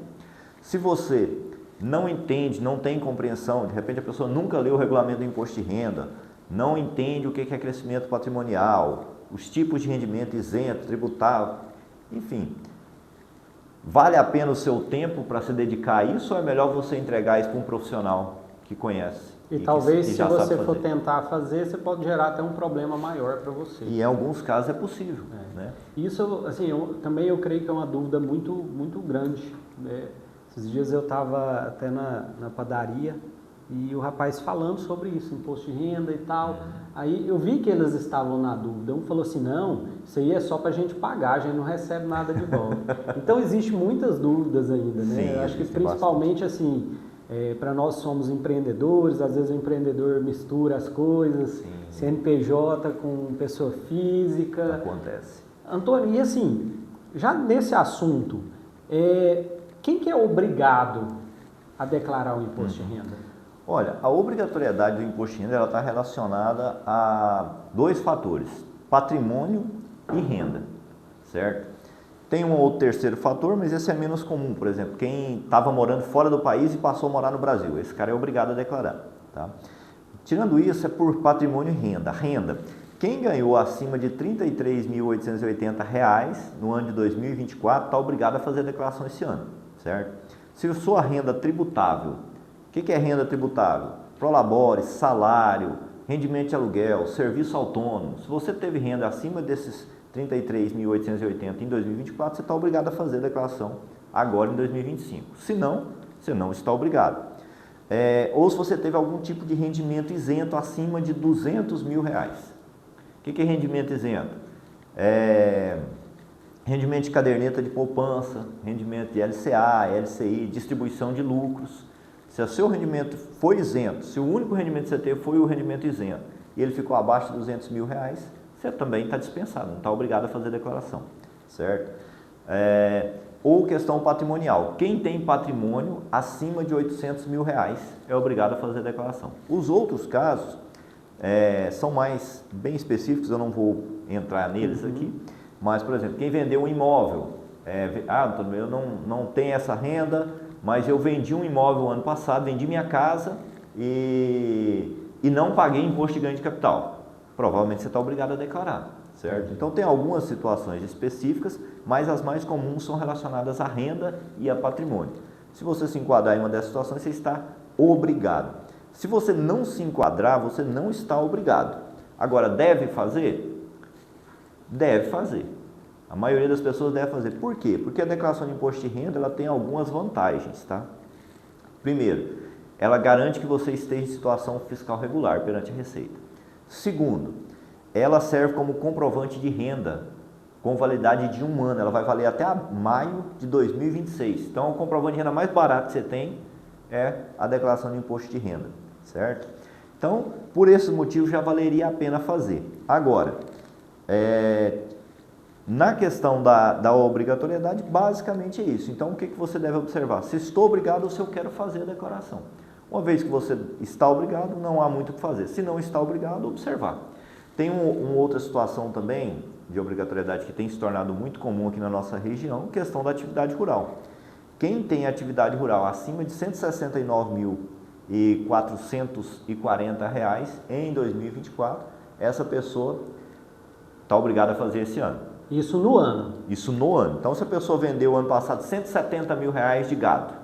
Speaker 2: Se você não entende, não tem compreensão, de repente a pessoa nunca leu o regulamento do imposto de renda, não entende o que é crescimento patrimonial, os tipos de rendimento isento, tributável, enfim, vale a pena o seu tempo para se dedicar a isso ou é melhor você entregar isso para um profissional que conhece?
Speaker 1: E talvez se você for tentar fazer, você pode gerar até um problema maior para você.
Speaker 2: E em alguns casos é possível. Né?
Speaker 1: Isso, assim, eu creio que é uma dúvida muito, muito grande, né? Esses dias eu estava até na padaria e o rapaz falando sobre isso, imposto de renda e tal. Aí eu vi que eles estavam na dúvida. Um falou assim, não, isso aí é só para a gente pagar, a gente não recebe nada de volta. Então, existem muitas dúvidas ainda, né?
Speaker 2: Sim,
Speaker 1: eu acho que principalmente, assim, para nós somos empreendedores, às vezes o empreendedor mistura as coisas, sim. CNPJ com pessoa física.
Speaker 2: Acontece.
Speaker 1: Antônio, e assim, já nesse assunto, quem que é obrigado a declarar o imposto de renda?
Speaker 2: Olha, a obrigatoriedade do imposto de renda está relacionada a dois fatores, patrimônio e renda, certo? Tem um outro terceiro fator, mas esse é menos comum. Por exemplo, quem estava morando fora do país e passou a morar no Brasil, esse cara é obrigado a declarar. Tá? Tirando isso, é por patrimônio e renda. Renda, quem ganhou acima de R$ 33.880 no ano de 2024 está obrigado a fazer a declaração esse ano, certo? Se sua renda tributável, o que é renda tributável? Prolabore, salário, rendimento de aluguel, serviço autônomo. Se você teve renda acima desses 33.880 em 2024, você está obrigado a fazer a declaração agora em 2025. Se não, você não está obrigado. Ou se você teve algum tipo de rendimento isento acima de R$200 mil. O que é rendimento isento? Rendimento de caderneta de poupança, rendimento de LCA, LCI, distribuição de lucros. Se o seu rendimento foi isento, se o único rendimento que você teve foi o rendimento isento e ele ficou abaixo de R$200 mil, você também está dispensado, não está obrigado a fazer declaração, certo? Ou questão patrimonial, quem tem patrimônio acima de R$800 mil é obrigado a fazer declaração. Os outros casos são mais bem específicos, eu não vou entrar neles aqui, mas, por exemplo, quem vendeu um imóvel, eu não tenho essa renda, mas eu vendi um imóvel ano passado, vendi minha casa e não paguei imposto de ganho de capital. Provavelmente você está obrigado a declarar, certo? Então tem algumas situações específicas, mas as mais comuns são relacionadas à renda e a patrimônio. Se você se enquadrar em uma dessas situações, você está obrigado. Se você não se enquadrar, você não está obrigado. Agora, deve fazer? Deve fazer. A maioria das pessoas deve fazer. Por quê? Porque a declaração de imposto de renda ela tem algumas vantagens, tá? Primeiro, ela garante que você esteja em situação fiscal regular perante a Receita. Segundo, ela serve como comprovante de renda com validade de 1 ano. Ela vai valer até maio de 2026. Então, o comprovante de renda mais barato que você tem é a declaração de imposto de renda, certo? Então, por esse motivo, já valeria a pena fazer. Agora, na questão da obrigatoriedade, basicamente é isso. Então, o que você deve observar? Se estou obrigado ou se eu quero fazer a declaração. Uma vez que você está obrigado, não há muito o que fazer. Se não está obrigado, observar. Tem uma outra situação também de obrigatoriedade que tem se tornado muito comum aqui na nossa região, questão da atividade rural. Quem tem atividade rural acima de R$169 mil R$ em 2024, essa pessoa está obrigada a fazer esse ano.
Speaker 1: Isso no ano?
Speaker 2: Isso no ano. Então, se a pessoa vendeu ano passado R$ 170 mil de gado,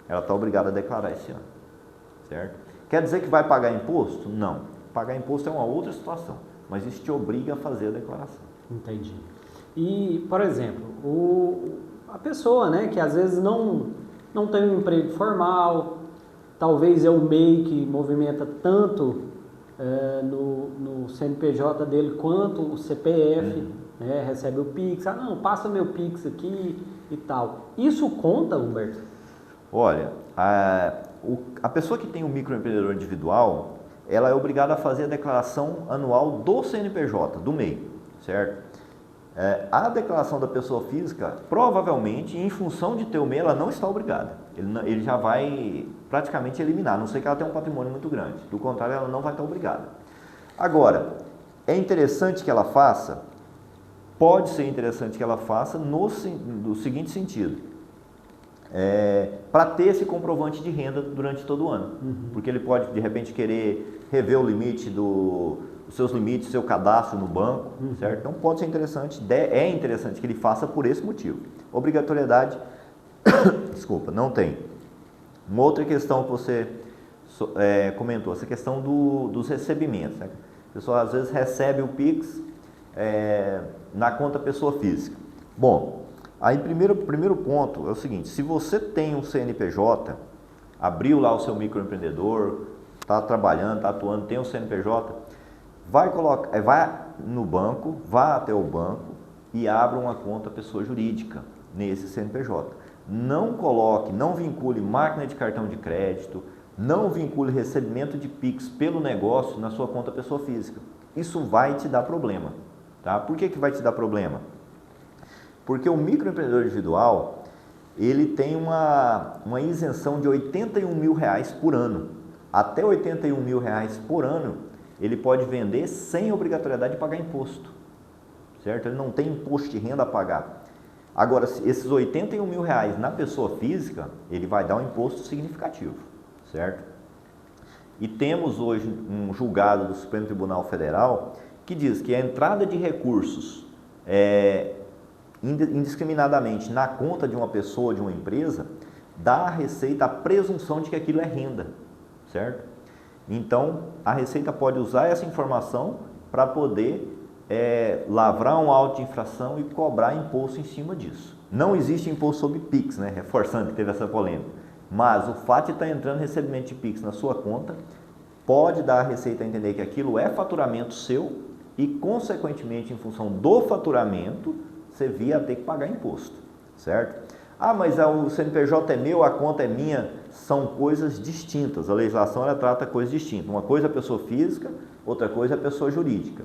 Speaker 2: ela está obrigada a declarar esse ano, certo? Quer dizer que vai pagar imposto? Não. Pagar imposto é uma outra situação, mas isso te obriga a fazer a declaração.
Speaker 1: Entendi. E, por exemplo, a pessoa, né, que às vezes não tem um emprego formal, talvez é o MEI que movimenta tanto no CNPJ dele quanto o CPF, né, recebe o Pix, não, passa meu Pix aqui e tal. Isso conta, Humberto?
Speaker 2: Olha, a pessoa que tem um microempreendedor individual, ela é obrigada a fazer a declaração anual do CNPJ, do MEI, certo? A declaração da pessoa física, provavelmente, em função de ter o MEI, ela não está obrigada. Ele já vai praticamente eliminar, a não ser que ela tenha um patrimônio muito grande. Do contrário, ela não vai estar obrigada. Agora, é interessante que ela faça? Pode ser interessante que ela faça no seguinte sentido. Para ter esse comprovante de renda durante todo o ano. Porque ele pode, de repente, querer rever o limite os seus limites, seu cadastro no banco, certo? Então pode ser interessante, é interessante que ele faça por esse motivo. Obrigatoriedade, desculpa, não tem. Uma outra questão que você comentou, essa questão dos recebimentos, né? A pessoa às vezes recebe o Pix na conta pessoa física. Bom, aí primeiro ponto é o seguinte, se você tem um CNPJ, abriu lá o seu microempreendedor, está trabalhando, está atuando, tem um CNPJ, vai no banco, vá até o banco e abra uma conta pessoa jurídica nesse CNPJ. Não vincule máquina de cartão de crédito, não vincule recebimento de Pix pelo negócio na sua conta pessoa física. Isso vai te dar problema, tá? Por que vai te dar problema? Porque o microempreendedor individual, ele tem uma isenção de R$ 81 mil por ano. Até R$ 81 mil por ano, ele pode vender sem obrigatoriedade de pagar imposto, certo? Ele não tem imposto de renda a pagar. Agora, esses R$ 81 mil na pessoa física, ele vai dar um imposto significativo, certo? E temos hoje um julgado do Supremo Tribunal Federal que diz que a entrada de recursos indiscriminadamente na conta de uma pessoa, de uma empresa, dá à Receita a presunção de que aquilo é renda, certo? Então, a Receita pode usar essa informação para poder lavrar um auto de infração e cobrar imposto em cima disso. Não existe imposto sobre Pix, né? Reforçando que teve essa polêmica. Mas o fato de estar entrando recebimento de Pix na sua conta pode dar à Receita a entender que aquilo é faturamento seu e, consequentemente, em função do faturamento, você via a ter que pagar imposto, certo? Mas o CNPJ é meu, a conta é minha, são coisas distintas. A legislação ela trata coisas distintas. Uma coisa é a pessoa física, outra coisa é a pessoa jurídica.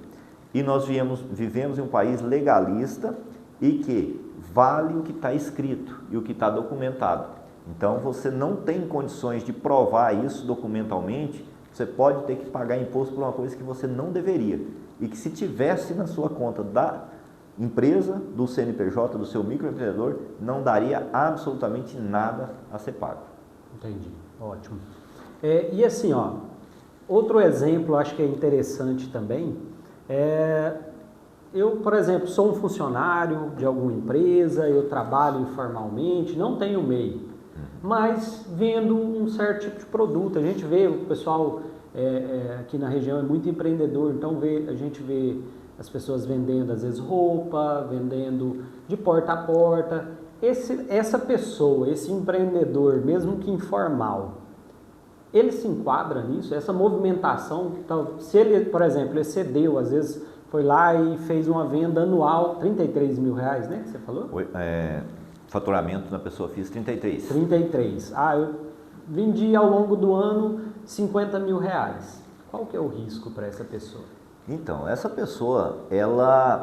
Speaker 2: E nós vivemos em um país legalista e que vale o que está escrito e o que está documentado. Então, você não tem condições de provar isso documentalmente, você pode ter que pagar imposto por uma coisa que você não deveria. E que se tivesse na sua conta da empresa, do CNPJ, do seu microempreendedor, não daria absolutamente nada a ser pago.
Speaker 1: Entendi, ótimo. E assim, outro exemplo, acho que é interessante também, eu, por exemplo, sou um funcionário de alguma empresa, eu trabalho informalmente, não tenho MEI, mas vendo um certo tipo de produto. A gente vê, o pessoal aqui na região é muito empreendedor, então a gente vê as pessoas vendendo, às vezes, roupa, vendendo de porta a porta. Essa pessoa, esse empreendedor, mesmo que informal, ele se enquadra nisso? Essa movimentação, se ele, por exemplo, excedeu, às vezes foi lá e fez uma venda anual, R$33 mil, né, que você falou?
Speaker 2: Faturamento na pessoa física, 33.
Speaker 1: 33. Eu vendi ao longo do ano R$50 mil. Qual que é o risco para essa pessoa?
Speaker 2: Então, essa pessoa,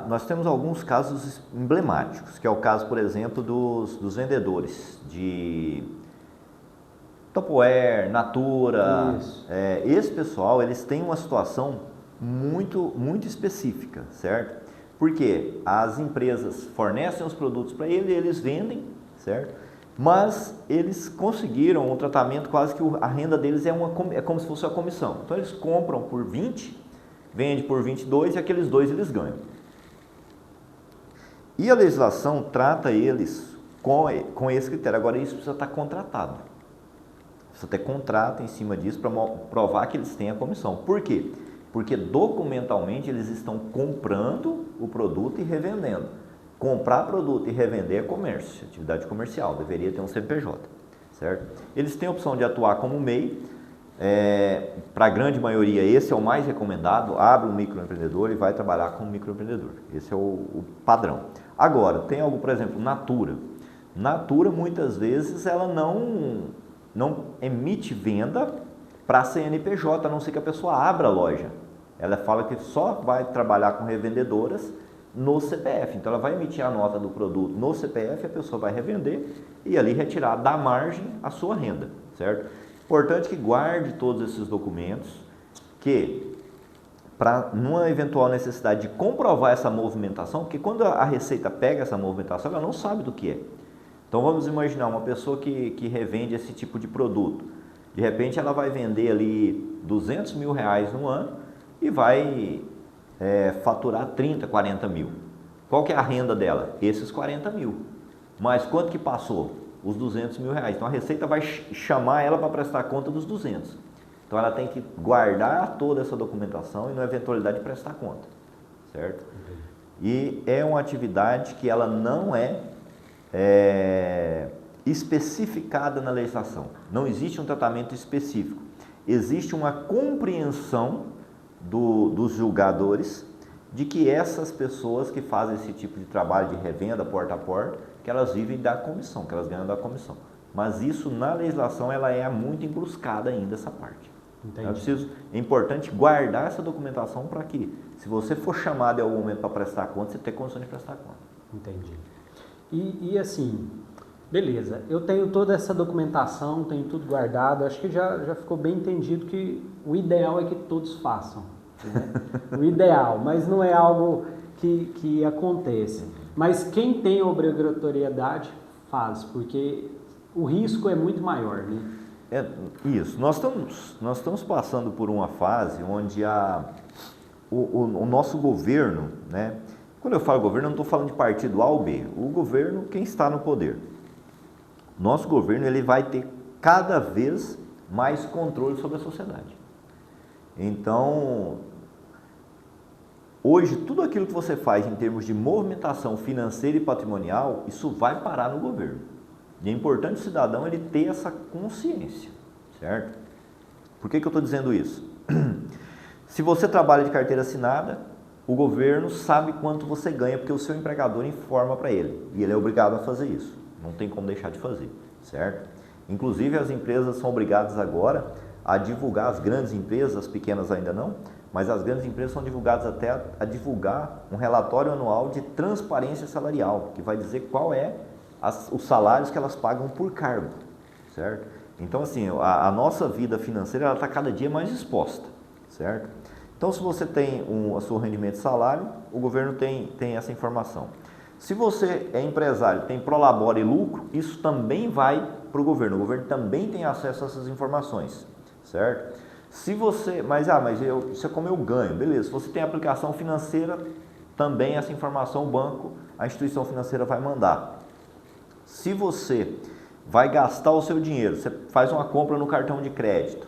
Speaker 2: nós temos alguns casos emblemáticos, que é o caso, por exemplo, dos vendedores de Tupperware, Natura. Esse pessoal, eles têm uma situação muito, muito específica, certo? Porque as empresas fornecem os produtos para eles vendem, certo? Mas eles conseguiram um tratamento quase que a renda deles é como se fosse a comissão. Então eles compram por 20, vendem por 22 e aqueles 2 eles ganham. E a legislação trata eles com esse critério. Agora isso precisa estar contratado. Precisa ter contrato em cima disso para provar que eles têm a comissão. Por quê? Porque documentalmente eles estão comprando o produto e revendendo. Comprar produto e revender é comércio, atividade comercial, deveria ter um CNPJ, certo? Eles têm a opção de atuar como MEI, para a grande maioria esse é o mais recomendado, abre um microempreendedor e vai trabalhar como microempreendedor, esse é o padrão. Agora, tem algo, por exemplo, Natura. Natura muitas vezes ela não emite venda para CNPJ, a não ser que a pessoa abra a loja. Ela fala que só vai trabalhar com revendedoras no CPF. Então ela vai emitir a nota do produto no CPF, a pessoa vai revender e ali retirar da margem a sua renda, certo? Importante que guarde todos esses documentos, que para numa eventual necessidade de comprovar essa movimentação, porque quando a Receita pega essa movimentação, ela não sabe do que é. Então vamos imaginar uma pessoa que revende esse tipo de produto. De repente ela vai vender ali R$200 mil no ano e vai faturar 30, 40 mil. Qual que é a renda dela? Esses 40 mil. Mas quanto que passou? Os 200 mil reais. Então a Receita vai chamar ela para prestar conta dos 200. Então ela tem que guardar toda essa documentação e na eventualidade prestar conta, certo? E é uma atividade que ela não é especificada na legislação. Não existe um tratamento específico. Existe uma compreensão dos julgadores de que essas pessoas que fazem esse tipo de trabalho de revenda porta a porta, que elas vivem da comissão, que elas ganham da comissão. Mas isso na legislação ela é muito embruscada ainda essa parte. É importante guardar essa documentação para que, se você for chamado em algum momento para prestar conta, você tenha condição de prestar conta.
Speaker 1: Entendi. E assim, beleza, eu tenho toda essa documentação, tenho tudo guardado, acho que já ficou bem entendido que o ideal é que todos façam, né? O ideal, mas não é algo que acontece. Mas quem tem obrigatoriedade faz, porque o risco é muito maior, né?
Speaker 2: Isso, nós estamos passando por uma fase onde o nosso governo, né? Quando eu falo governo, eu não estou falando de partido A ou B. O governo, quem está no poder. Nosso governo ele vai ter cada vez mais controle sobre a sociedade. Então, hoje, tudo aquilo que você faz em termos de movimentação financeira e patrimonial, isso vai parar no governo. E é importante o cidadão ele ter essa consciência, certo? Por que eu estou dizendo isso? Se você trabalha de carteira assinada, o governo sabe quanto você ganha, porque o seu empregador informa para ele. E ele é obrigado a fazer isso. Não tem como deixar de fazer, certo? Inclusive, as empresas são obrigadas agora a divulgar, as grandes empresas, as pequenas ainda não, mas as grandes empresas são divulgadas até a divulgar um relatório anual de transparência salarial, que vai dizer qual é os salários que elas pagam por cargo, certo? Então, assim, a nossa vida financeira está cada dia mais exposta, certo? Então, se você tem o seu rendimento de salário, o governo tem essa informação. Se você é empresário, tem prolabore e lucro, isso também vai para o governo também tem acesso a essas informações, certo? Se você, isso é como eu ganho, beleza, se você tem aplicação financeira, também essa informação o banco, a instituição financeira vai mandar. Se você vai gastar o seu dinheiro, você faz uma compra no cartão de crédito,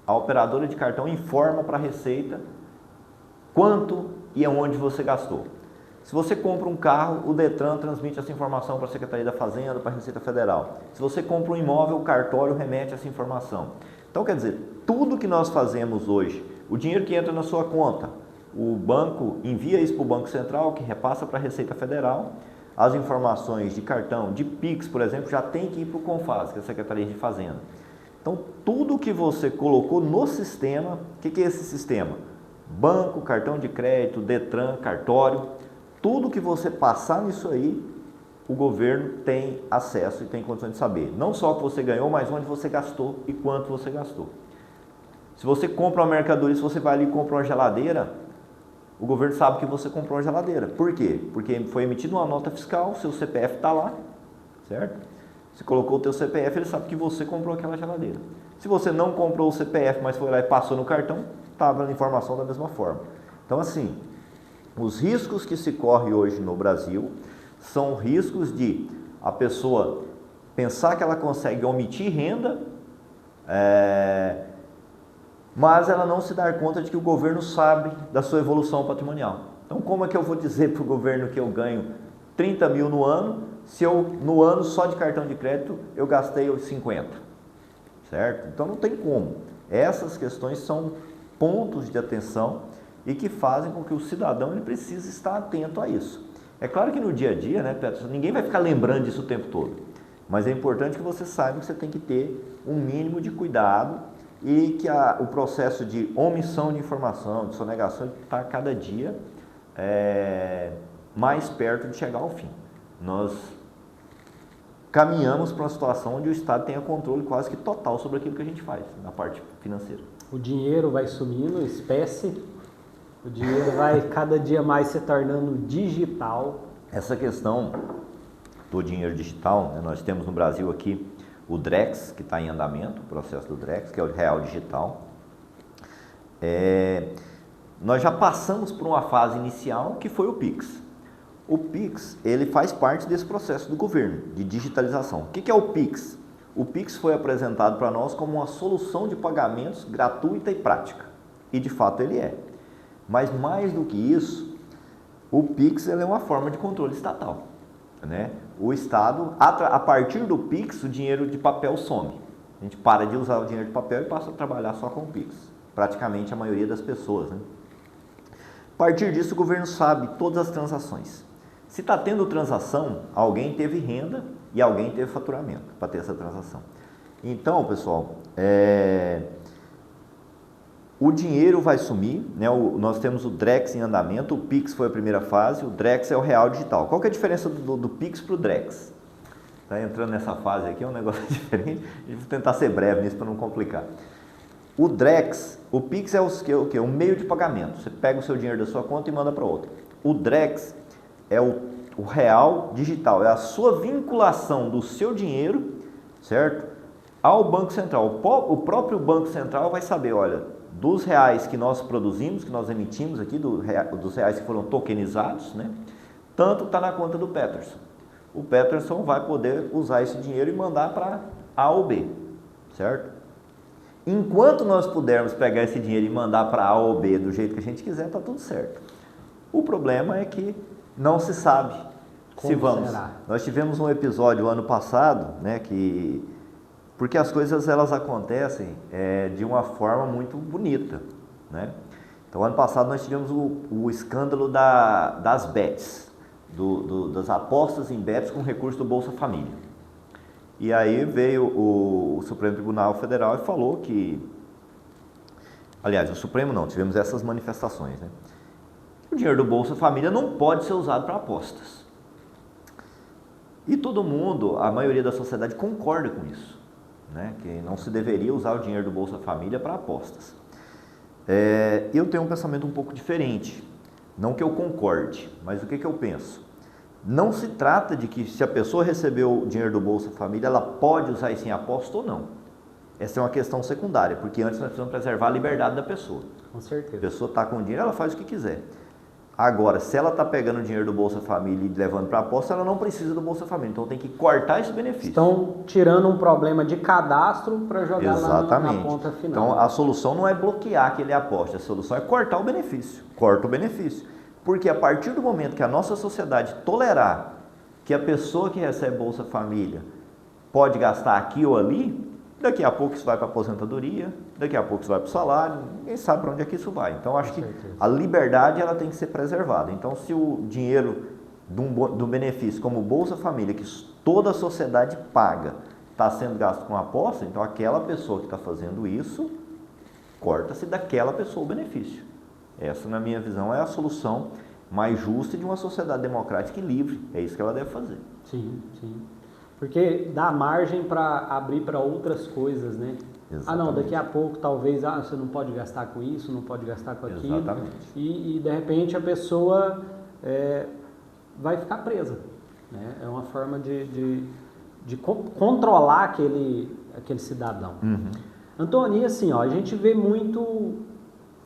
Speaker 2: a operadora de cartão informa para a Receita quanto e aonde você gastou. Se você compra um carro, o Detran transmite essa informação para a Secretaria da Fazenda, para a Receita Federal. Se você compra um imóvel, o cartório remete essa informação. Então, quer dizer, tudo que nós fazemos hoje, o dinheiro que entra na sua conta, o banco envia isso para o Banco Central, que repassa para a Receita Federal. As informações de cartão, de Pix, por exemplo, já tem que ir para o CONFAZ, que é a Secretaria de Fazenda. Então, tudo que você colocou no sistema, o que é esse sistema? Banco, cartão de crédito, Detran, cartório, tudo que você passar nisso aí, o governo tem acesso e tem condição de saber. Não só o que você ganhou, mas onde você gastou e quanto você gastou. Se você compra uma mercadoria, se você vai ali e compra uma geladeira, o governo sabe que você comprou uma geladeira. Por quê? Porque foi emitida uma nota fiscal, seu CPF está lá, certo? Você colocou o teu CPF, ele sabe que você comprou aquela geladeira. Se você não comprou o CPF, mas foi lá e passou no cartão, estava a informação da mesma forma. Então, assim, os riscos que se corre hoje no Brasil são riscos de a pessoa pensar que ela consegue omitir renda, mas ela não se dar conta de que o governo sabe da sua evolução patrimonial. Então, como é que eu vou dizer para o governo que eu ganho 30 mil no ano, se eu, no ano, só de cartão de crédito, eu gastei 50, certo? Então, não tem como. Essas questões são pontos de atenção e que fazem com que o cidadão ele precise estar atento a isso. É claro que no dia a dia, né, Petros, ninguém vai ficar lembrando disso o tempo todo, mas é importante que você saiba que você tem que ter um mínimo de cuidado e que o processo de omissão de informação, de sonegação, está cada dia mais perto de chegar ao fim. Nós caminhamos para uma situação onde o Estado tenha controle quase que total sobre aquilo que a gente faz, na parte financeira.
Speaker 1: O dinheiro vai sumindo, espécie, o dinheiro vai cada dia mais se tornando digital.
Speaker 2: Essa questão do dinheiro digital, né, nós temos no Brasil aqui o Drex, que está em andamento, o processo do Drex, que é o real digital. Nós já passamos por uma fase inicial que foi o Pix. O Pix, ele faz parte desse processo do governo, de digitalização. O que é o Pix? O Pix foi apresentado para nós como uma solução de pagamentos gratuita e prática. E de fato ele é. Mas mais do que isso, o Pix ele é uma forma de controle estatal, né? O Estado, a partir do Pix, o dinheiro de papel some. A gente para de usar o dinheiro de papel e passa a trabalhar só com o Pix. Praticamente a maioria das pessoas, né? A partir disso, o governo sabe todas as transações. Se está tendo transação, alguém teve renda e alguém teve faturamento para ter essa transação. Então, pessoal, o dinheiro vai sumir, né? Nós temos o Drex em andamento, o Pix foi a primeira fase, o Drex é o real digital. Qual que é a diferença do Pix para o Drex? Tá entrando nessa fase aqui, é um negócio diferente, a gente vai tentar ser breve nisso para não complicar. O Drex, o Pix é o quê? Um meio de pagamento, você pega o seu dinheiro da sua conta e manda para outra. O Drex é o real digital, é a sua vinculação do seu dinheiro, certo? Ao Banco Central. O próprio Banco Central vai saber, olha, dos reais que nós produzimos, que nós emitimos aqui, dos reais que foram tokenizados, né? Tanto está na conta do Peterson. O Peterson vai poder usar esse dinheiro e mandar para A ou B, certo? Enquanto nós pudermos pegar esse dinheiro e mandar para A ou B do jeito que a gente quiser, está tudo certo. O problema é que não se sabe se vamos. Será? Nós tivemos um episódio ano passado, né, porque as coisas elas acontecem de uma forma muito bonita, né? Então, ano passado nós tivemos o escândalo das bets, das apostas em bets com recurso do Bolsa Família. E aí veio o Supremo Tribunal Federal e falou que, aliás, o Supremo não, tivemos essas manifestações, né? O dinheiro do Bolsa Família não pode ser usado para apostas. E todo mundo, a maioria da sociedade concorda com isso, né? Que não se deveria usar o dinheiro do Bolsa Família para apostas. Eu tenho um pensamento um pouco diferente, não que eu concorde, mas o que eu penso? Não se trata de que se a pessoa recebeu o dinheiro do Bolsa Família, ela pode usar isso em aposta ou não. Essa é uma questão secundária, porque antes nós precisamos preservar a liberdade da pessoa.
Speaker 1: Com certeza.
Speaker 2: A pessoa está com o dinheiro, ela faz o que quiser. Agora, se ela está pegando o dinheiro do Bolsa Família e levando para a aposta, ela não precisa do Bolsa Família, então tem que cortar esse benefício.
Speaker 1: Estão tirando um problema de cadastro para jogar lá na ponta final.
Speaker 2: Então, a solução não é bloquear aquele aposta, a solução é cortar o benefício. Corta o benefício. Porque a partir do momento que a nossa sociedade tolerar que a pessoa que recebe Bolsa Família pode gastar aqui ou ali, daqui a pouco isso vai para a aposentadoria, daqui a pouco isso vai para o salário, ninguém sabe para onde é que isso vai. Então, acho que a liberdade ela tem que ser preservada. Então, se o dinheiro do benefício, como Bolsa Família, que toda a sociedade paga, está sendo gasto com aposta, então aquela pessoa que está fazendo isso, corta-se daquela pessoa o benefício. Essa, na minha visão, é a solução mais justa de uma sociedade democrática e livre. É isso que ela deve fazer.
Speaker 1: Sim, sim. Porque dá margem para abrir para outras coisas, né? Exatamente. Ah, não, daqui a pouco talvez você não pode gastar com isso, não pode gastar com aquilo.
Speaker 2: Exatamente.
Speaker 1: E de repente a pessoa vai ficar presa, né? É uma forma de controlar aquele cidadão. Antônio, e assim, ó, a gente vê muito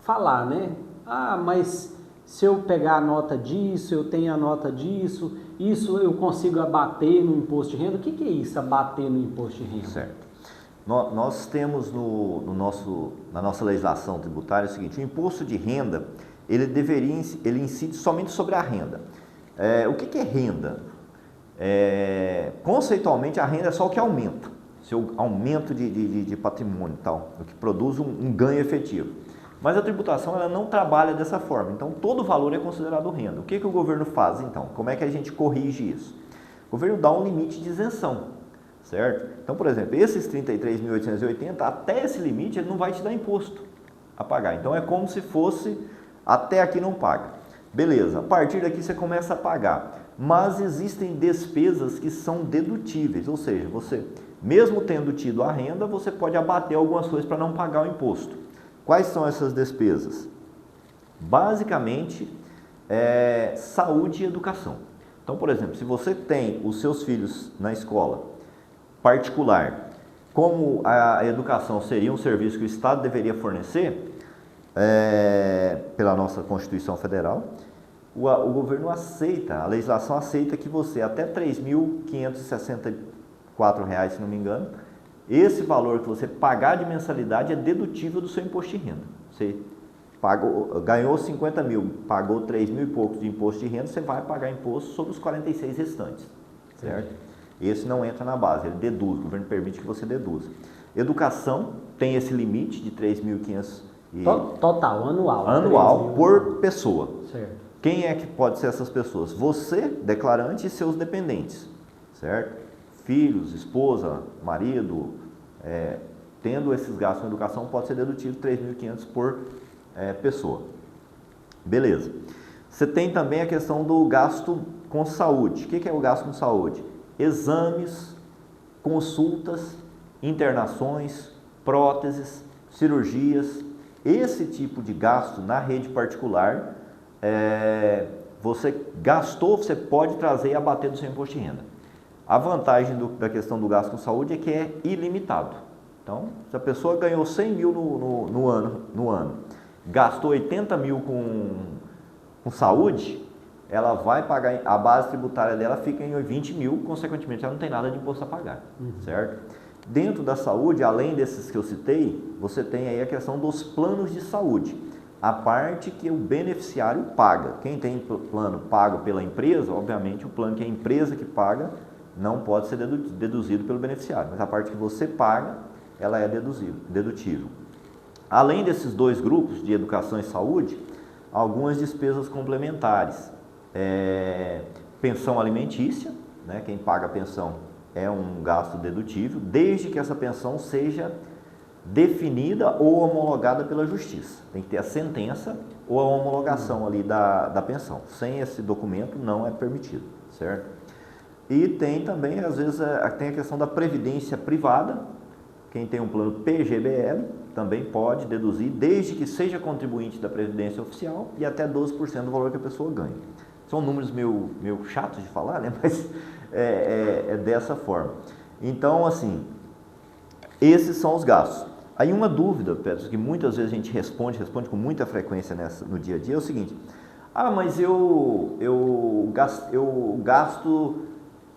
Speaker 1: falar, né? Ah, mas se eu pegar a nota disso, eu tenho a nota disso, isso eu consigo abater no imposto de renda. O que é isso, abater no imposto de renda?
Speaker 2: Certo. Nós temos na nossa legislação tributária o seguinte: o imposto de renda, ele incide somente sobre a renda. O que é renda? Conceitualmente, a renda é só o que aumenta, seu aumento de patrimônio e tal, o que produz um ganho efetivo. Mas a tributação ela não trabalha dessa forma, então todo valor é considerado renda. O que o governo faz então? Como é que a gente corrige isso? O governo dá um limite de isenção, certo? Então, por exemplo, esses 33.880, até esse limite ele não vai te dar imposto a pagar. Então é como se fosse até aqui não paga. Beleza, a partir daqui você começa a pagar. Mas existem despesas que são dedutíveis, ou seja, você, mesmo tendo tido a renda, você pode abater algumas coisas para não pagar o imposto. Quais são essas despesas? Basicamente, saúde e educação. Então, por exemplo, se você tem os seus filhos na escola particular, como a educação seria um serviço que o Estado deveria fornecer, pela nossa Constituição Federal, o governo aceita, a legislação aceita que você, até R$ 3.564, se não me engano, esse valor que você pagar de mensalidade é dedutível do seu imposto de renda. Você ganhou 50 mil, pagou 3 mil e poucos de imposto de renda, você vai pagar imposto sobre os 46 restantes, certo? Esse não entra na base, ele deduz, o governo permite que você deduza. Educação tem esse limite de 3.500
Speaker 1: total, anual.
Speaker 2: Anual por pessoa.
Speaker 1: Certo.
Speaker 2: Quem é que pode ser essas pessoas? Você, declarante, e seus dependentes, certo? Filhos, esposa, marido, tendo esses gastos com educação, pode ser dedutivo 3.500 por pessoa. Beleza. Você tem também a questão do gasto com saúde. O que é o gasto com saúde? Exames, consultas, internações, próteses, cirurgias. Esse tipo de gasto na rede particular, você gastou, você pode trazer e abater do seu imposto de renda. A vantagem da questão do gasto com saúde é que é ilimitado. Então, se a pessoa ganhou 100 mil no ano, gastou 80 mil com saúde, ela vai pagar, a base tributária dela fica em 20 mil, consequentemente ela não tem nada de imposto a pagar, certo? Dentro da saúde, além desses que eu citei, você tem aí a questão dos planos de saúde. A parte que o beneficiário paga. Quem tem plano pago pela empresa, obviamente o plano que é a empresa que paga não pode ser deduzido pelo beneficiário, mas a parte que você paga, ela é dedutível. Além desses dois grupos, de educação e saúde, algumas despesas complementares. Pensão alimentícia, né? Quem paga a pensão é um gasto dedutível, desde que essa pensão seja definida ou homologada pela justiça. Tem que ter a sentença ou a homologação ali da pensão. Sem esse documento não é permitido, certo? E tem também, às vezes, tem a questão da previdência privada. Quem tem um plano PGBL também pode deduzir, desde que seja contribuinte da Previdência Oficial e até 12% do valor que a pessoa ganha. São números meio chatos de falar, né? Mas é dessa forma. Então, assim, esses são os gastos. Aí uma dúvida, Pedro, que muitas vezes a gente responde com muita frequência no dia a dia, é o seguinte: mas eu gasto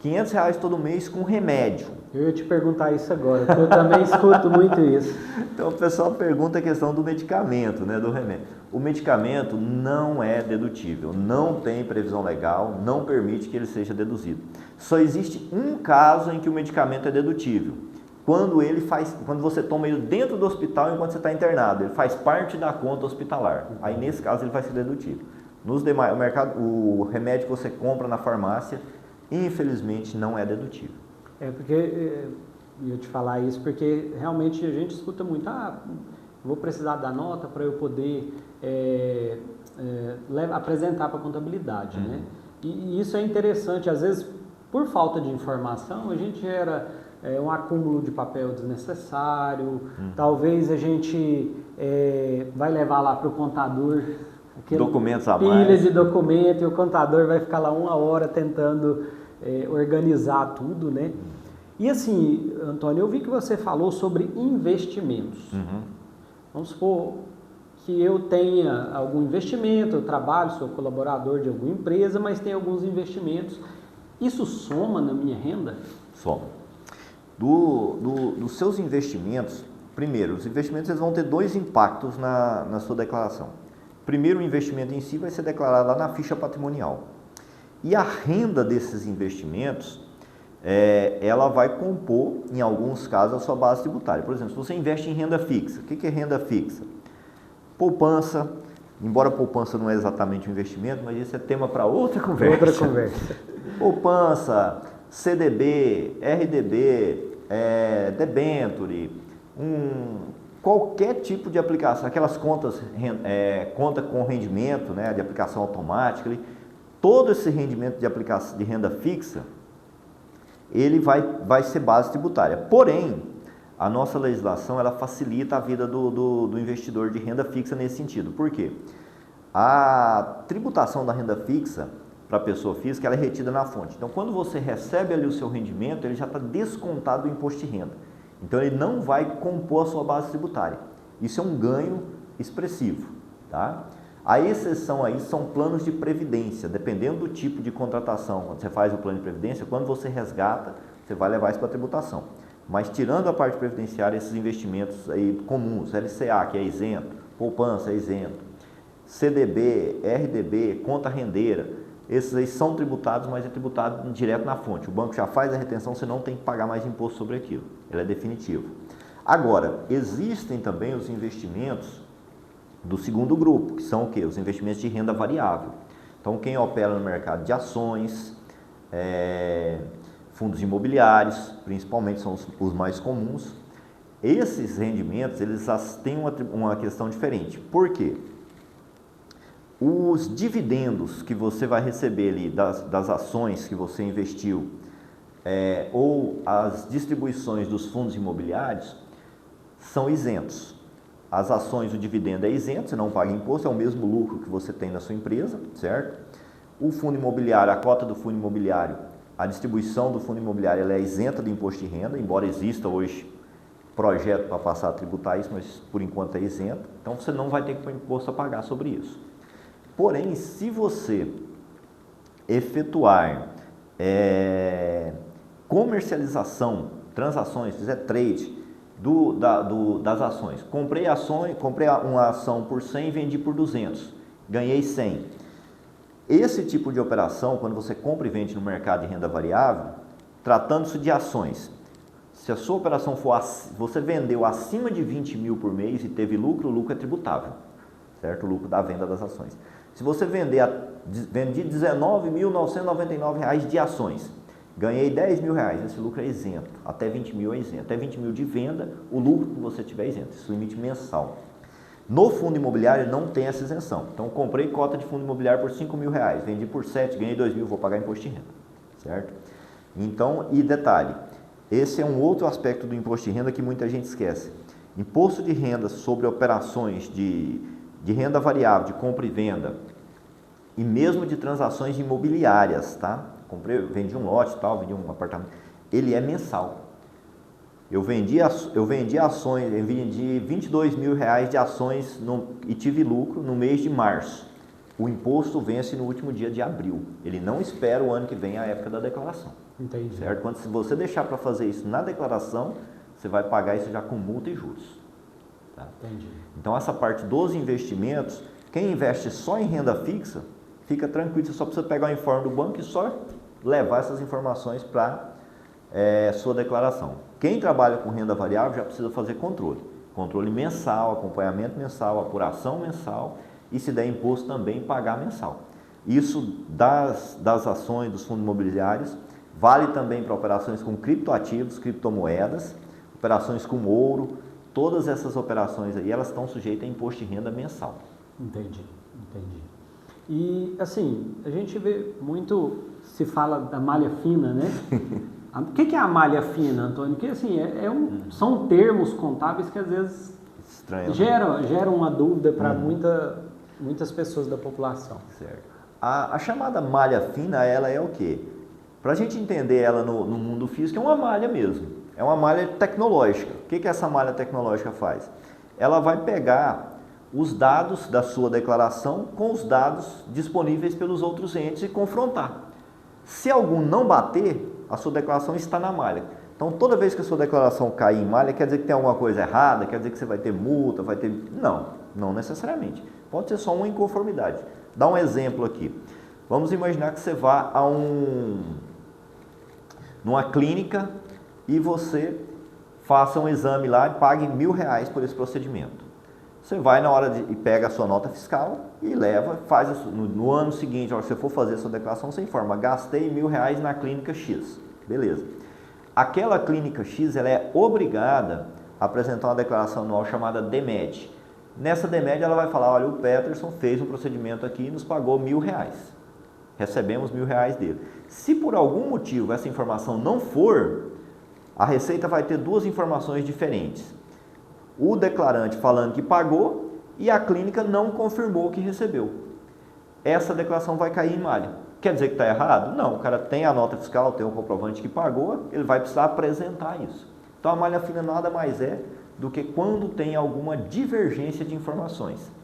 Speaker 2: R$500 todo mês com remédio.
Speaker 1: Eu ia te perguntar isso agora, porque eu também escuto muito isso.
Speaker 2: Então o pessoal pergunta a questão do medicamento, né, do remédio. O medicamento não é dedutível, não tem previsão legal, não permite que ele seja deduzido. Só existe um caso em que o medicamento é dedutível. Quando você toma ele dentro do hospital enquanto você está internado, ele faz parte da conta hospitalar. Aí nesse caso ele vai ser dedutível. Nos demais, o remédio que você compra na farmácia, infelizmente não é dedutível.
Speaker 1: Porque eu ia te falar isso, porque realmente a gente escuta muito, vou precisar da nota para eu poder apresentar para a contabilidade, né? E isso é interessante, às vezes por falta de informação a gente gera um acúmulo de papel desnecessário, talvez a gente vai levar lá para o contador
Speaker 2: documentos a mais,
Speaker 1: pilhas de documento, e o contador vai ficar lá 1 hora tentando organizar tudo, né? E assim, Antônio, eu vi que você falou sobre investimentos. Vamos supor que eu tenha algum investimento, eu trabalho, sou colaborador de alguma empresa, mas tenho alguns investimentos. Isso soma na minha renda?
Speaker 2: Soma. Dos seus investimentos, primeiro, os investimentos eles vão ter dois impactos na sua declaração. Primeiro, o investimento em si vai ser declarado lá na ficha patrimonial. E a renda desses investimentos, ela vai compor, em alguns casos, a sua base tributária. Por exemplo, se você investe em renda fixa, o que é renda fixa? Poupança, embora poupança não é exatamente um investimento, mas isso é tema para outra conversa.
Speaker 1: Outra conversa.
Speaker 2: Poupança, CDB, RDB, debenture, qualquer tipo de aplicação, aquelas contas, conta com rendimento, né, de aplicação automática, todo esse rendimento de renda fixa, ele vai ser base tributária. Porém, a nossa legislação ela facilita a vida do investidor de renda fixa nesse sentido. Por quê? A tributação da renda fixa para a pessoa física ela é retida na fonte. Então, quando você recebe ali o seu rendimento, ele já está descontado do imposto de renda. Então, ele não vai compor a sua base tributária. Isso é um ganho expressivo, tá? A exceção aí são planos de previdência. Dependendo do tipo de contratação, quando você faz o plano de previdência, quando você resgata, você vai levar isso para a tributação. Mas tirando a parte previdenciária, esses investimentos aí comuns, LCA, que é isento, poupança é isento, CDB, RDB, conta rendeira, esses aí são tributados, mas é tributado direto na fonte. O banco já faz a retenção, você não tem que pagar mais imposto sobre aquilo. Ele é definitivo. Agora, existem também os investimentos do segundo grupo, que são o quê? Os investimentos de renda variável. Então, quem opera no mercado de ações, fundos imobiliários, principalmente são os mais comuns. Esses rendimentos, eles têm uma questão diferente. Por quê? Os dividendos que você vai receber ali das ações que você investiu ou as distribuições dos fundos imobiliários são isentos. As ações, o dividendo é isento, você não paga imposto, é o mesmo lucro que você tem na sua empresa, certo? O fundo imobiliário, a cota do fundo imobiliário, a distribuição do fundo imobiliário ela é isenta do imposto de renda, embora exista hoje projeto para passar a tributar isso, mas por enquanto é isento. Então você não vai ter imposto a pagar sobre isso. Porém, se você efetuar comercialização, transações, fizer trade das ações, comprei uma ação por 100 e vendi por 200, ganhei 100. Esse tipo de operação, quando você compra e vende no mercado de renda variável, tratando-se de ações, se a sua operação for, você vendeu acima de 20 mil por mês e teve lucro, o lucro é tributável, certo? O lucro da venda das ações. Se você vendi R$19.999 de ações, ganhei R$10.000, esse lucro é isento, até 20 mil é isento, até 20 mil de venda, o lucro que você tiver é isento, esse limite mensal. No fundo imobiliário não tem essa isenção, então comprei cota de fundo imobiliário por R$5.000, vendi por 7, ganhei 2 mil, vou pagar imposto de renda, certo? Então, e detalhe, esse é um outro aspecto do imposto de renda que muita gente esquece. Imposto de renda sobre operações de renda variável, de compra e venda, e mesmo de transações imobiliárias, tá? Vendi um lote e tal, vendi um apartamento, ele é mensal. Eu vendi ações, eu vendi R$22.000 de ações e tive lucro no mês de março. O imposto vence no último dia de abril. Ele não espera o ano que vem, a época da declaração.
Speaker 1: Entendi.
Speaker 2: Certo? Se você deixar para fazer isso na declaração, você vai pagar isso já com multa e juros. Tá?
Speaker 1: Entendi.
Speaker 2: Então, essa parte dos investimentos, quem investe só em renda fixa, fica tranquilo, você só precisa pegar o informe do banco e só levar essas informações para sua declaração. Quem trabalha com renda variável já precisa fazer controle. Controle mensal, acompanhamento mensal, apuração mensal e, se der imposto, também pagar mensal. Isso das ações dos fundos imobiliários vale também para operações com criptoativos, criptomoedas, operações com ouro. Todas essas operações aí, elas estão sujeitas a imposto de renda mensal.
Speaker 1: Entendi. E, assim, a gente vê muito, se fala da malha fina, né? O que é a malha fina, Antônio? Porque, assim, são termos contábeis que, às vezes, geram uma dúvida para muitas pessoas da população.
Speaker 2: Certo. A chamada malha fina, ela é o quê? Para a gente entender ela no mundo físico, é uma malha mesmo. É uma malha tecnológica. O que essa malha tecnológica faz? Ela vai pegar os dados da sua declaração com os dados disponíveis pelos outros entes e confrontar. Se algum não bater, a sua declaração está na malha. Então, toda vez que a sua declaração cair em malha, quer dizer que tem alguma coisa errada, quer dizer que você vai ter multa, vai ter... Não necessariamente. Pode ser só uma inconformidade. Dá um exemplo aqui. Vamos imaginar que você vá numa clínica e você faça um exame lá e pague R$1.000 por esse procedimento. Você vai na hora e pega a sua nota fiscal e leva, faz no ano seguinte, se você for fazer a sua declaração, você informa, gastei R$1.000 na clínica X. Beleza. Aquela clínica X, ela é obrigada a apresentar uma declaração anual chamada DMED. Nessa DMED ela vai falar, olha, o Peterson fez um procedimento aqui e nos pagou R$1.000. Recebemos R$1.000 dele. Se por algum motivo essa informação não for, a Receita vai ter duas informações diferentes. O declarante falando que pagou e a clínica não confirmou que recebeu. Essa declaração vai cair em malha. Quer dizer que está errado? Não, o cara tem a nota fiscal, tem o comprovante que pagou, ele vai precisar apresentar isso. Então a malha fina nada mais é do que quando tem alguma divergência de informações.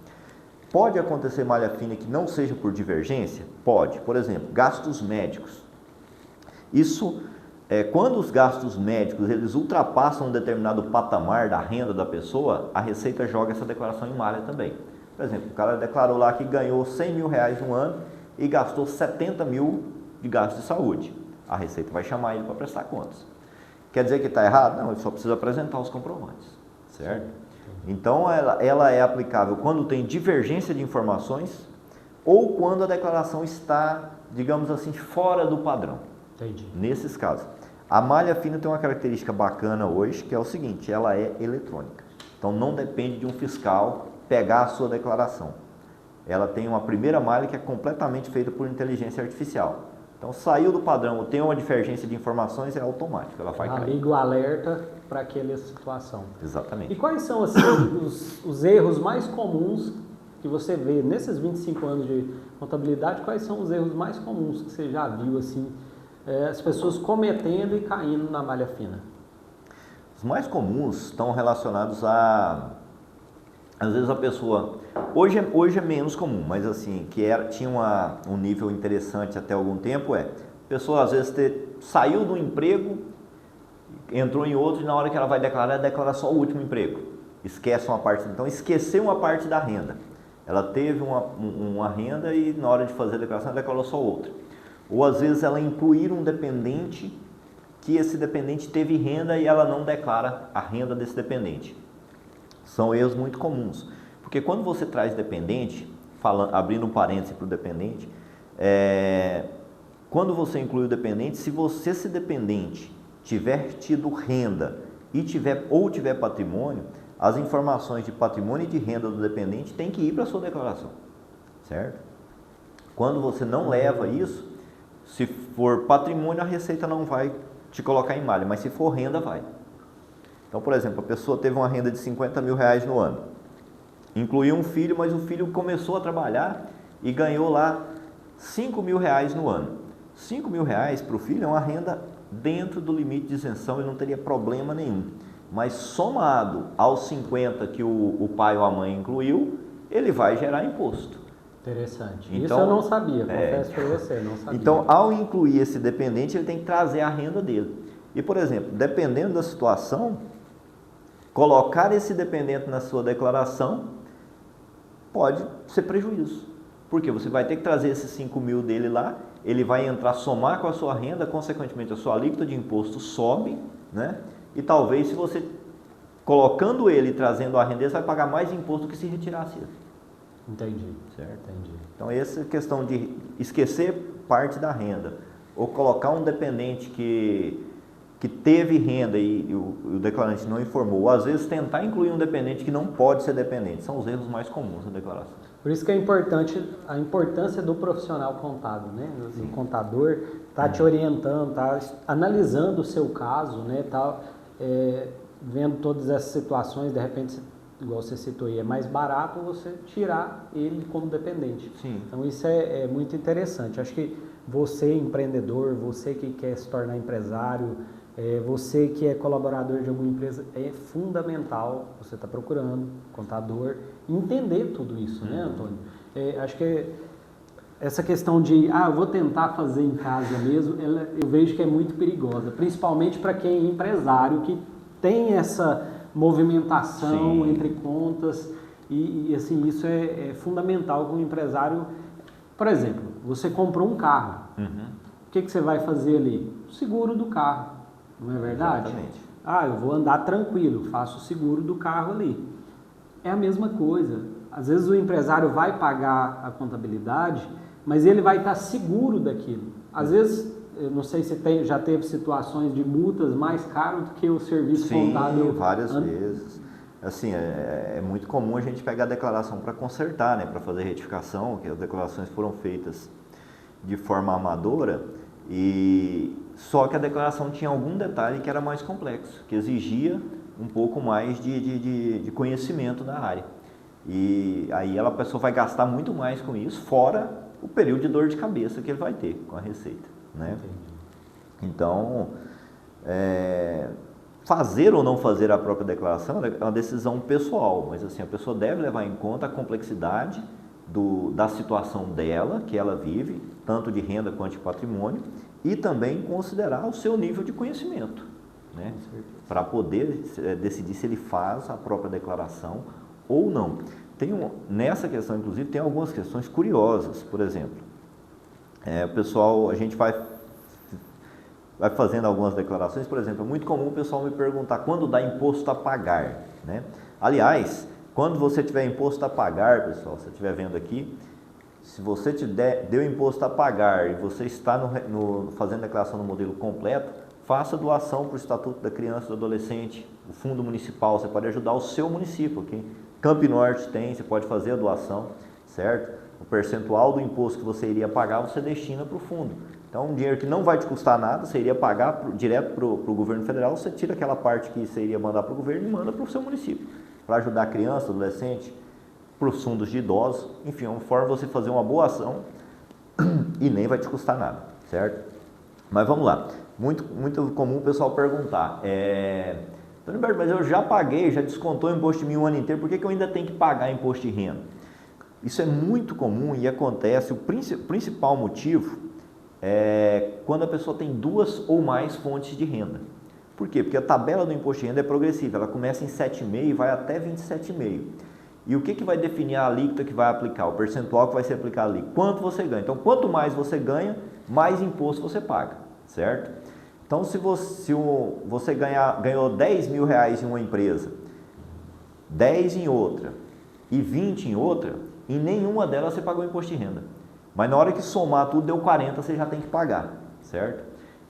Speaker 2: Pode acontecer malha fina que não seja por divergência? Pode. Por exemplo, gastos médicos. Isso, quando os gastos médicos eles ultrapassam um determinado patamar da renda da pessoa, a Receita joga essa declaração em malha também. Por exemplo, o cara declarou lá que ganhou R$100.000 no ano e gastou 70 mil de gasto de saúde. A Receita vai chamar ele para prestar contas. Quer dizer que está errado? Não, ele só precisa apresentar os comprovantes, certo? Então, ela é aplicável quando tem divergência de informações ou quando a declaração está, digamos assim, fora do padrão.
Speaker 1: Entendi.
Speaker 2: Nesses casos. A malha fina tem uma característica bacana hoje, que é o seguinte, ela é eletrônica. Então, não depende de um fiscal pegar a sua declaração. Ela tem uma primeira malha que é completamente feita por inteligência artificial. Então, saiu do padrão, tem uma divergência de informações, é automático, ela vai cair.
Speaker 1: Liga o alerta para aquela situação.
Speaker 2: Exatamente.
Speaker 1: E quais são assim, os erros mais comuns que você vê nesses 25 anos de contabilidade? Quais são os erros mais comuns que você já viu assim, as pessoas cometendo e caindo na malha fina?
Speaker 2: Os mais comuns estão relacionados às vezes a pessoa, hoje é menos comum, mas assim, tinha um nível interessante até algum tempo, a pessoa às vezes saiu do emprego, entrou em outro e na hora que ela vai declarar, ela declara só o último emprego. Esquece uma parte, então esqueceu uma parte da renda. Ela teve uma renda e na hora de fazer a declaração ela declarou só outra. Ou às vezes ela incluir um dependente, que esse dependente teve renda e ela não declara a renda desse dependente. São erros muito comuns, porque quando você traz dependente, abrindo um parêntese para o dependente, quando você inclui o dependente, se esse dependente tiver tido renda e tiver patrimônio, as informações de patrimônio e de renda do dependente têm que ir para a sua declaração, certo? Quando você não leva isso, se for patrimônio, a Receita não vai te colocar em malha, mas se for renda, vai. Então, por exemplo, a pessoa teve uma renda de R$50.000 no ano, incluiu um filho, mas o filho começou a trabalhar e ganhou lá R$5.000 no ano. R$5.000 para o filho é uma renda dentro do limite de isenção, ele não teria problema nenhum. Mas somado aos 50 que o pai ou a mãe incluiu, ele vai gerar imposto.
Speaker 1: Interessante. Então, isso eu não sabia, confesso para você, não sabia.
Speaker 2: Então, ao incluir esse dependente, ele tem que trazer a renda dele. E, por exemplo, dependendo da situação, colocar esse dependente na sua declaração pode ser prejuízo. Porque você vai ter que trazer esses 5 mil dele lá, ele vai entrar, somar com a sua renda, consequentemente a sua alíquota de imposto sobe, né? E talvez se você, colocando ele e trazendo a renda, você vai pagar mais imposto do que se retirasse ele.
Speaker 1: Entendi.
Speaker 2: Certo?
Speaker 1: Entendi.
Speaker 2: Então essa questão de esquecer parte da renda, ou colocar um dependente que teve renda e o declarante não informou, ou às vezes tentar incluir um dependente que não pode ser dependente, são os erros mais comuns na declaração.
Speaker 1: Por isso que é importante a importância do profissional contábil, né? O contador está te orientando, está analisando o seu caso, né? Tá, vendo todas essas situações, de repente, igual você citou aí, é mais barato você tirar ele como dependente.
Speaker 2: Sim.
Speaker 1: Então isso é muito interessante. Acho que você empreendedor, você que quer se tornar empresário, você que é colaborador de alguma empresa, é fundamental você estar procurando contador, entender tudo isso, né, Antônio? Acho que essa questão de, eu vou tentar fazer em casa mesmo, eu vejo que é muito perigosa, principalmente para quem é empresário, que tem essa movimentação entre contas e assim, isso é fundamental com o empresário. Por exemplo, você comprou um carro, o que você vai fazer ali? O seguro do carro, não é verdade?
Speaker 2: Exatamente.
Speaker 1: Eu vou andar tranquilo, faço o seguro do carro ali. É a mesma coisa, às vezes o empresário vai pagar a contabilidade, mas ele vai estar seguro daquilo. Às vezes, eu não sei se já teve situações de multas mais caras do que o serviço contábil.
Speaker 2: Sim, várias vezes. Assim, é muito comum a gente pegar a declaração para consertar, né, para fazer retificação, que as declarações foram feitas de forma amadora, só que a declaração tinha algum detalhe que era mais complexo, que exigia um pouco mais de conhecimento da área. E aí a pessoa vai gastar muito mais com isso, fora o período de dor de cabeça que ele vai ter com a Receita, né? Então, fazer ou não fazer a própria declaração é uma decisão pessoal, mas assim, a pessoa deve levar em conta a complexidade da situação dela, que ela vive, tanto de renda quanto de patrimônio, e também considerar o seu nível de conhecimento, né? Para poder decidir se ele faz a própria declaração ou não. Nessa questão, inclusive, tem algumas questões curiosas. Por exemplo, o pessoal, a gente vai fazendo algumas declarações. Por exemplo, é muito comum o pessoal me perguntar quando dá imposto a pagar, né? Aliás, quando você tiver imposto a pagar, pessoal, se você estiver vendo aqui, se você deu imposto a pagar e você está fazendo a declaração no modelo completo, faça doação para o Estatuto da Criança e do Adolescente, o Fundo Municipal. Você pode ajudar o seu município aqui. Campo Norte tem, você pode fazer a doação, certo? O percentual do imposto que você iria pagar, você destina para o fundo. Então, um dinheiro que não vai te custar nada, você iria pagar direto para o governo federal, você tira aquela parte que você iria mandar para o governo e manda para o seu município, para ajudar a criança, adolescente, para os fundos de idosos, enfim, é uma forma de você fazer uma boa ação e nem vai te custar nada, certo? Mas vamos lá, muito comum o pessoal perguntar, mas eu já paguei, já descontou o imposto de mim o ano inteiro, por que eu ainda tenho que pagar imposto de renda? Isso é muito comum e acontece, o principal motivo é quando a pessoa tem 2 ou mais fontes de renda. Por quê? Porque a tabela do imposto de renda é progressiva, ela começa em 7,5% e vai até 27,5%. E o que vai definir a alíquota que vai aplicar? O percentual que vai ser aplicado ali, quanto você ganha. Então, quanto mais você ganha, mais imposto você paga, certo? Então, se você ganhou 10 mil reais em uma empresa, 10 em outra e 20 em outra, em nenhuma delas você pagou imposto de renda. Mas na hora que somar tudo, deu 40, você já tem que pagar, certo?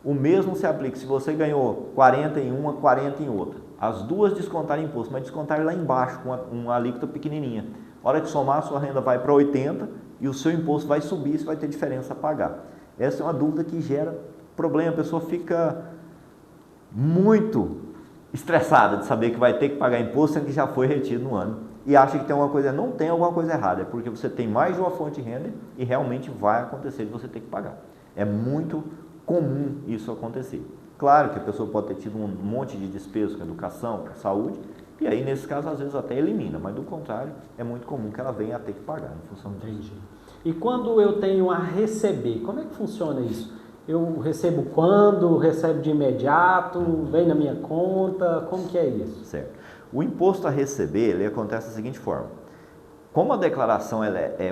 Speaker 2: O mesmo se aplica se você ganhou 40 em uma, 40 em outra. As duas descontarem imposto, mas descontar lá embaixo com uma alíquota pequenininha. A hora que somar, a sua renda vai para 80 e o seu imposto vai subir, você vai ter diferença a pagar. Essa é uma dúvida que gera problema, a pessoa fica muito estressada de saber que vai ter que pagar imposto, sendo que já foi retido no ano. E acha que tem alguma coisa, não tem alguma coisa errada, é porque você tem mais de uma fonte de renda e realmente vai acontecer de você ter que pagar. É muito comum isso acontecer. Claro que a pessoa pode ter tido um monte de despesas com educação, com saúde, e aí nesse caso às vezes até elimina, mas do contrário é muito comum que ela venha a ter que pagar em função disso.
Speaker 1: Entendi. E quando eu tenho a receber, como é que funciona isso? Eu recebo quando? Recebo de imediato? Vem na minha conta? Como que é isso?
Speaker 2: Certo. O imposto a receber, ele acontece da seguinte forma. Como a declaração,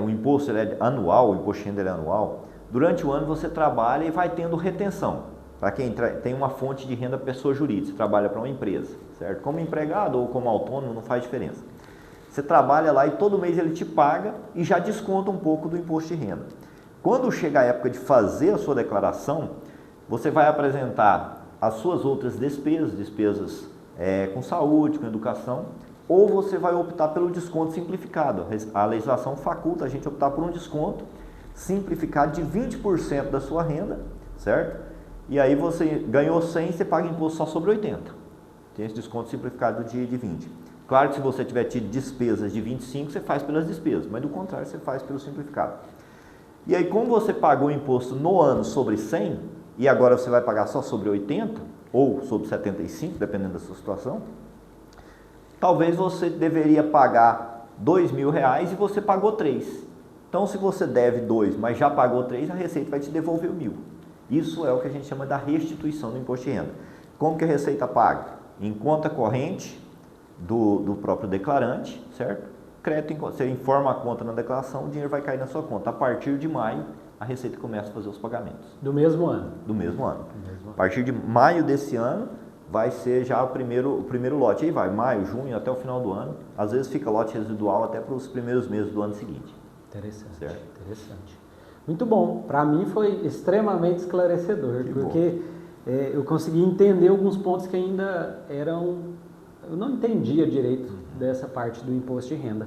Speaker 2: o imposto é anual, o imposto de renda é anual, durante o ano você trabalha e vai tendo retenção. Para quem tem uma fonte de renda pessoa jurídica, você trabalha para uma empresa, certo? Como empregado ou como autônomo, não faz diferença. Você trabalha lá e todo mês ele te paga e já desconta um pouco do imposto de renda. Quando chega a época de fazer a sua declaração, você vai apresentar as suas outras despesas com saúde, com educação, ou você vai optar pelo desconto simplificado. A legislação faculta a gente optar por um desconto simplificado de 20% da sua renda, certo? E aí você ganhou 100, você paga imposto só sobre 80. Tem esse desconto simplificado de 20. Claro que se você tiver tido despesas de 25, você faz pelas despesas, mas do contrário, você faz pelo simplificado. E aí, como você pagou o imposto no ano sobre 100, e agora você vai pagar só sobre 80, ou sobre 75, dependendo da sua situação, talvez você deveria pagar R$2.000 e você pagou 3. Então, se você deve 2, mas já pagou 3, a Receita vai te devolver o 1.000. Isso é o que a gente chama da restituição do imposto de renda. Como que a Receita paga? Em conta corrente do próprio declarante, certo? Crédito, você informa a conta na declaração, o dinheiro vai cair na sua conta. A partir de maio, a Receita começa a fazer os pagamentos.
Speaker 1: Do mesmo ano?
Speaker 2: Do mesmo ano. A partir de maio desse ano, vai ser já o primeiro lote. Aí vai, maio, junho, até o final do ano. Às vezes fica lote residual até para os primeiros meses do ano seguinte.
Speaker 1: Interessante,
Speaker 2: certo?
Speaker 1: Interessante. Muito bom. Para mim foi extremamente esclarecedor, porque eu consegui entender alguns pontos que ainda eram... Eu não entendia direito dessa parte do imposto de renda.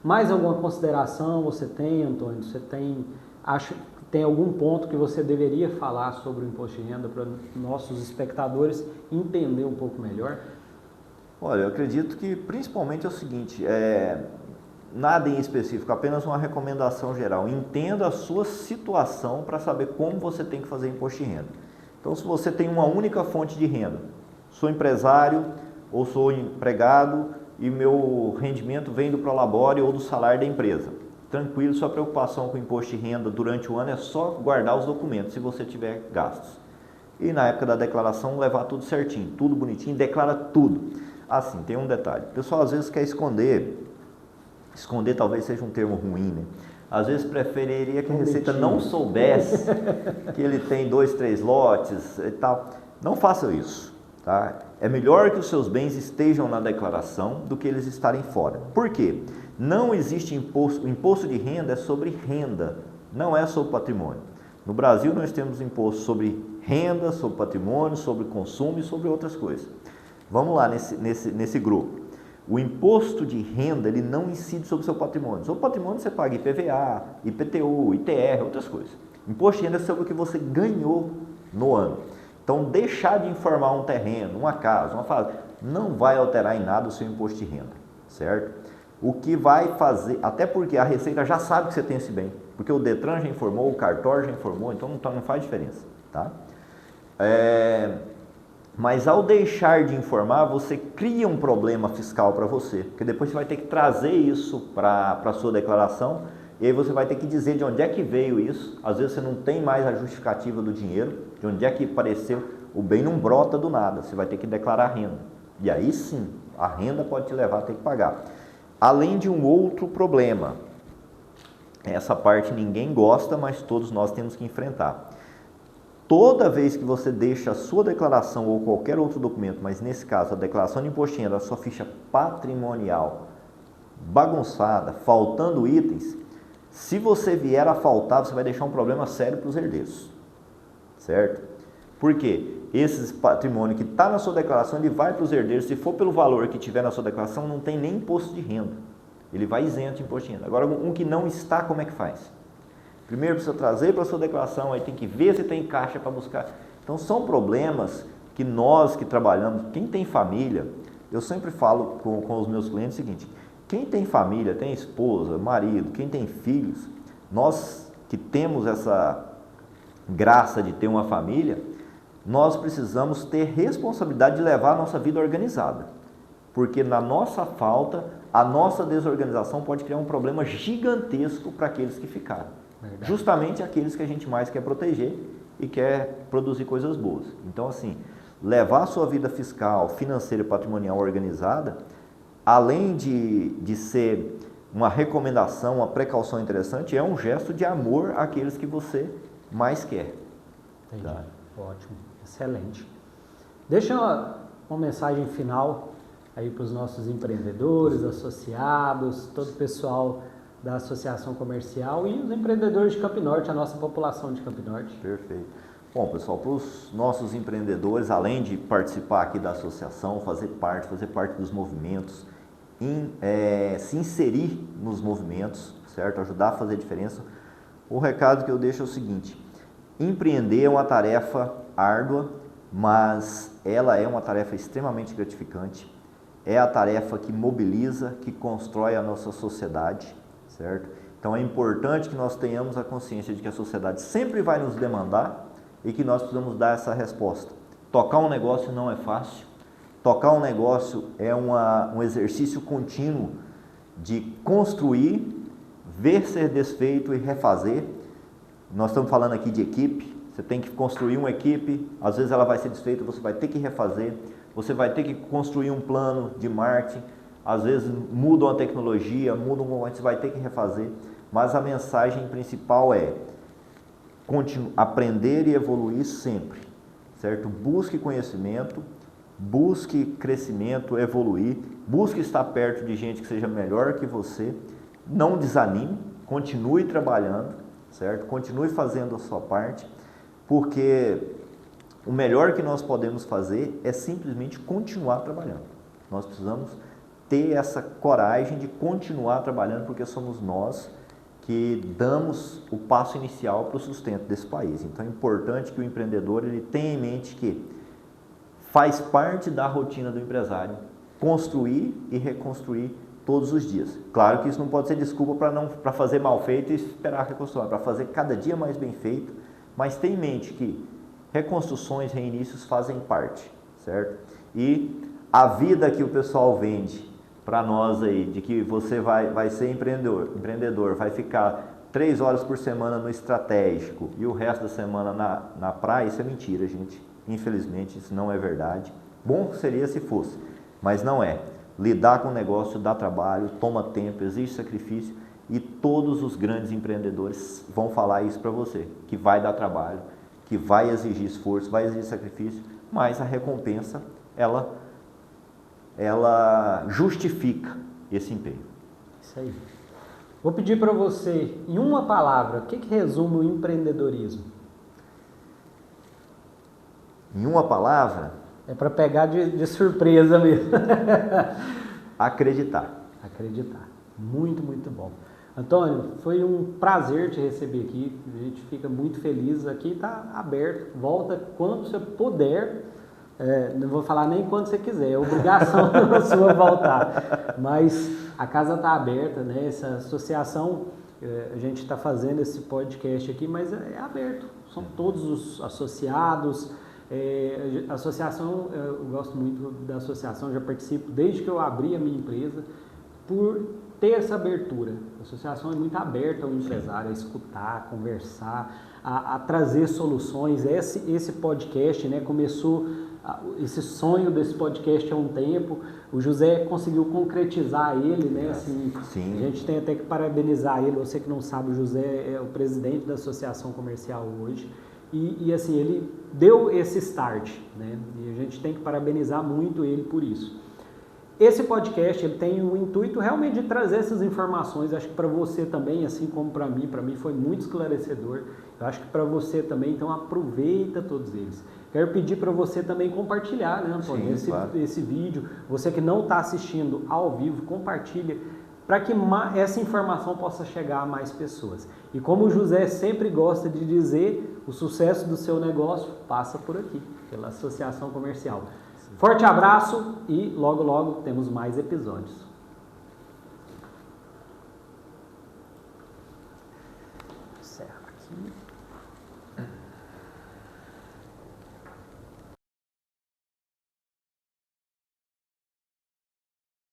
Speaker 1: Mais alguma consideração você tem, Antônio? Você acha que tem algum ponto que você deveria falar sobre o imposto de renda para nossos espectadores entender um pouco melhor?
Speaker 2: Olha, eu acredito que principalmente é o seguinte, nada em específico, apenas uma recomendação geral. Entenda a sua situação para saber como você tem que fazer imposto de renda. Então, se você tem uma única fonte de renda, sou empresário ou sou empregado e meu rendimento vem do Prolabore ou do salário da empresa. Tranquilo, sua preocupação com o imposto de renda durante o ano é só guardar os documentos, se você tiver gastos. E na época da declaração, levar tudo certinho, tudo bonitinho, declara tudo. Assim, tem um detalhe. O pessoal às vezes quer esconder talvez seja um termo ruim, né? Às vezes preferiria que a Receita não soubesse que ele tem 2, 3 lotes e tal. Não façam isso, tá? É melhor que os seus bens estejam na declaração do que eles estarem fora. Por quê? Não existe imposto. O imposto de renda é sobre renda, não é sobre patrimônio. No Brasil nós temos imposto sobre renda, sobre patrimônio, sobre consumo e sobre outras coisas. Vamos lá nesse grupo. O imposto de renda, ele não incide sobre o seu patrimônio. Sobre o patrimônio você paga IPVA, IPTU, ITR, outras coisas. Imposto de renda é sobre o que você ganhou no ano. Então, deixar de informar um terreno, uma casa, uma fazenda, não vai alterar em nada o seu imposto de renda, certo? O que vai fazer, até porque a Receita já sabe que você tem esse bem, porque o Detran já informou, o cartório já informou, então não faz diferença, tá? Mas ao deixar de informar, você cria um problema fiscal para você, porque depois você vai ter que trazer isso para a sua declaração, e aí você vai ter que dizer de onde é que veio isso. Às vezes você não tem mais a justificativa do dinheiro, de onde é que apareceu, o bem não brota do nada, você vai ter que declarar renda. E aí sim, a renda pode te levar a ter que pagar. Além de um outro problema, essa parte ninguém gosta, mas todos nós temos que enfrentar. Toda vez que você deixa a sua declaração ou qualquer outro documento, mas nesse caso a declaração de imposto de renda, a sua ficha patrimonial bagunçada, faltando itens, se você vier a faltar, você vai deixar um problema sério para os herdeiros, certo? Por quê? Esse patrimônio que está na sua declaração, ele vai para os herdeiros, se for pelo valor que tiver na sua declaração, não tem nem imposto de renda, ele vai isento de imposto de renda. Agora, um que não está, como é que faz? Primeiro precisa trazer para a sua declaração, aí tem que ver se tem caixa para buscar. Então são problemas que nós que trabalhamos, quem tem família, eu sempre falo com os meus clientes o seguinte, quem tem família, tem esposa, marido, quem tem filhos, nós que temos essa graça de ter uma família, nós precisamos ter responsabilidade de levar a nossa vida organizada. Porque na nossa falta, a nossa desorganização pode criar um problema gigantesco para aqueles que ficaram. Verdade. Justamente aqueles que a gente mais quer proteger e quer produzir coisas boas. Então, assim, levar a sua vida fiscal, financeira e patrimonial organizada, além de ser uma recomendação, uma precaução interessante, é um gesto de amor àqueles que você mais quer.
Speaker 1: Entendi. Tá? Ótimo, excelente. Deixa uma mensagem final aí para os nossos empreendedores, associados, todo o pessoal da Associação Comercial e os empreendedores de Campo Norte, a nossa população de Campo Norte.
Speaker 2: Perfeito. Bom, pessoal, para os nossos empreendedores, além de participar aqui da associação, fazer parte dos movimentos, se inserir nos movimentos, certo? Ajudar a fazer diferença, o recado que eu deixo é o seguinte, empreender é uma tarefa árdua, mas ela é uma tarefa extremamente gratificante, é a tarefa que mobiliza, que constrói a nossa sociedade, certo? Então é importante que nós tenhamos a consciência de que a sociedade sempre vai nos demandar e que nós precisamos dar essa resposta. Tocar um negócio não é fácil. Tocar um negócio é um exercício contínuo de construir, ver ser desfeito e refazer. Nós estamos falando aqui de equipe. Você tem que construir uma equipe, às vezes ela vai ser desfeita, você vai ter que refazer. Você vai ter que construir um plano de marketing. Às vezes muda a tecnologia, muda um momento, você vai ter que refazer. Mas a mensagem principal é aprender e evoluir sempre, certo? Busque conhecimento, busque crescimento, evoluir, busque estar perto de gente que seja melhor que você, não desanime, continue trabalhando, certo? Continue fazendo a sua parte, porque o melhor que nós podemos fazer é simplesmente continuar trabalhando. Nós precisamos ter essa coragem de continuar trabalhando, porque somos nós que damos o passo inicial para o sustento desse país. Então é importante que o empreendedor ele tenha em mente que faz parte da rotina do empresário construir e reconstruir todos os dias. Claro que isso não pode ser desculpa para fazer mal feito e esperar reconstruir, para fazer cada dia mais bem feito, mas tenha em mente que reconstruções, reinícios fazem parte, certo? E a vida que o pessoal vende para nós aí, de que você vai ser empreendedor, vai ficar 3 horas por semana no estratégico e o resto da semana na praia, isso é mentira, gente. Infelizmente, isso não é verdade. Bom seria se fosse, mas não é. Lidar com o negócio dá trabalho, toma tempo, exige sacrifício e todos os grandes empreendedores vão falar isso para você, que vai dar trabalho, que vai exigir esforço, vai exigir sacrifício, mas a recompensa, ela justifica esse empenho.
Speaker 1: Isso aí. Vou pedir para você, em uma palavra, o que resume o empreendedorismo?
Speaker 2: Em uma palavra?
Speaker 1: É para pegar de surpresa mesmo.
Speaker 2: Acreditar.
Speaker 1: Acreditar. Muito, muito bom. Antônio, foi um prazer te receber aqui. A gente fica muito feliz. Aqui está aberto. Volta quando você puder. Não vou falar nem quando você quiser, é obrigação sua voltar. Mas a casa está aberta, né? Essa associação, a gente está fazendo esse podcast aqui, mas é aberto. São todos os associados. A associação, eu gosto muito da associação, já participo desde que eu abri a minha empresa, por ter essa abertura. A associação é muito aberta ao empresário, a escutar, a conversar, a trazer soluções. Esse podcast, né, começou, esse sonho desse podcast há um tempo, o José conseguiu concretizar ele, né, assim,
Speaker 2: Sim.
Speaker 1: A gente tem até que parabenizar ele. Você que não sabe, o José é o presidente da Associação Comercial hoje. E assim, ele deu esse start, né? E a gente tem que parabenizar muito ele por isso. Esse podcast, ele tem o intuito realmente de trazer essas informações. Acho que para você também, assim como para mim foi muito esclarecedor. Eu acho que para você também, então aproveita todos eles. Quero pedir para você também compartilhar, né, Antônio?
Speaker 2: Sim, claro.
Speaker 1: Esse vídeo. Você que não está assistindo ao vivo, compartilha, para que essa informação possa chegar a mais pessoas. E como o José sempre gosta de dizer, o sucesso do seu negócio passa por aqui, pela Associação Comercial. Forte abraço e logo, logo temos mais episódios.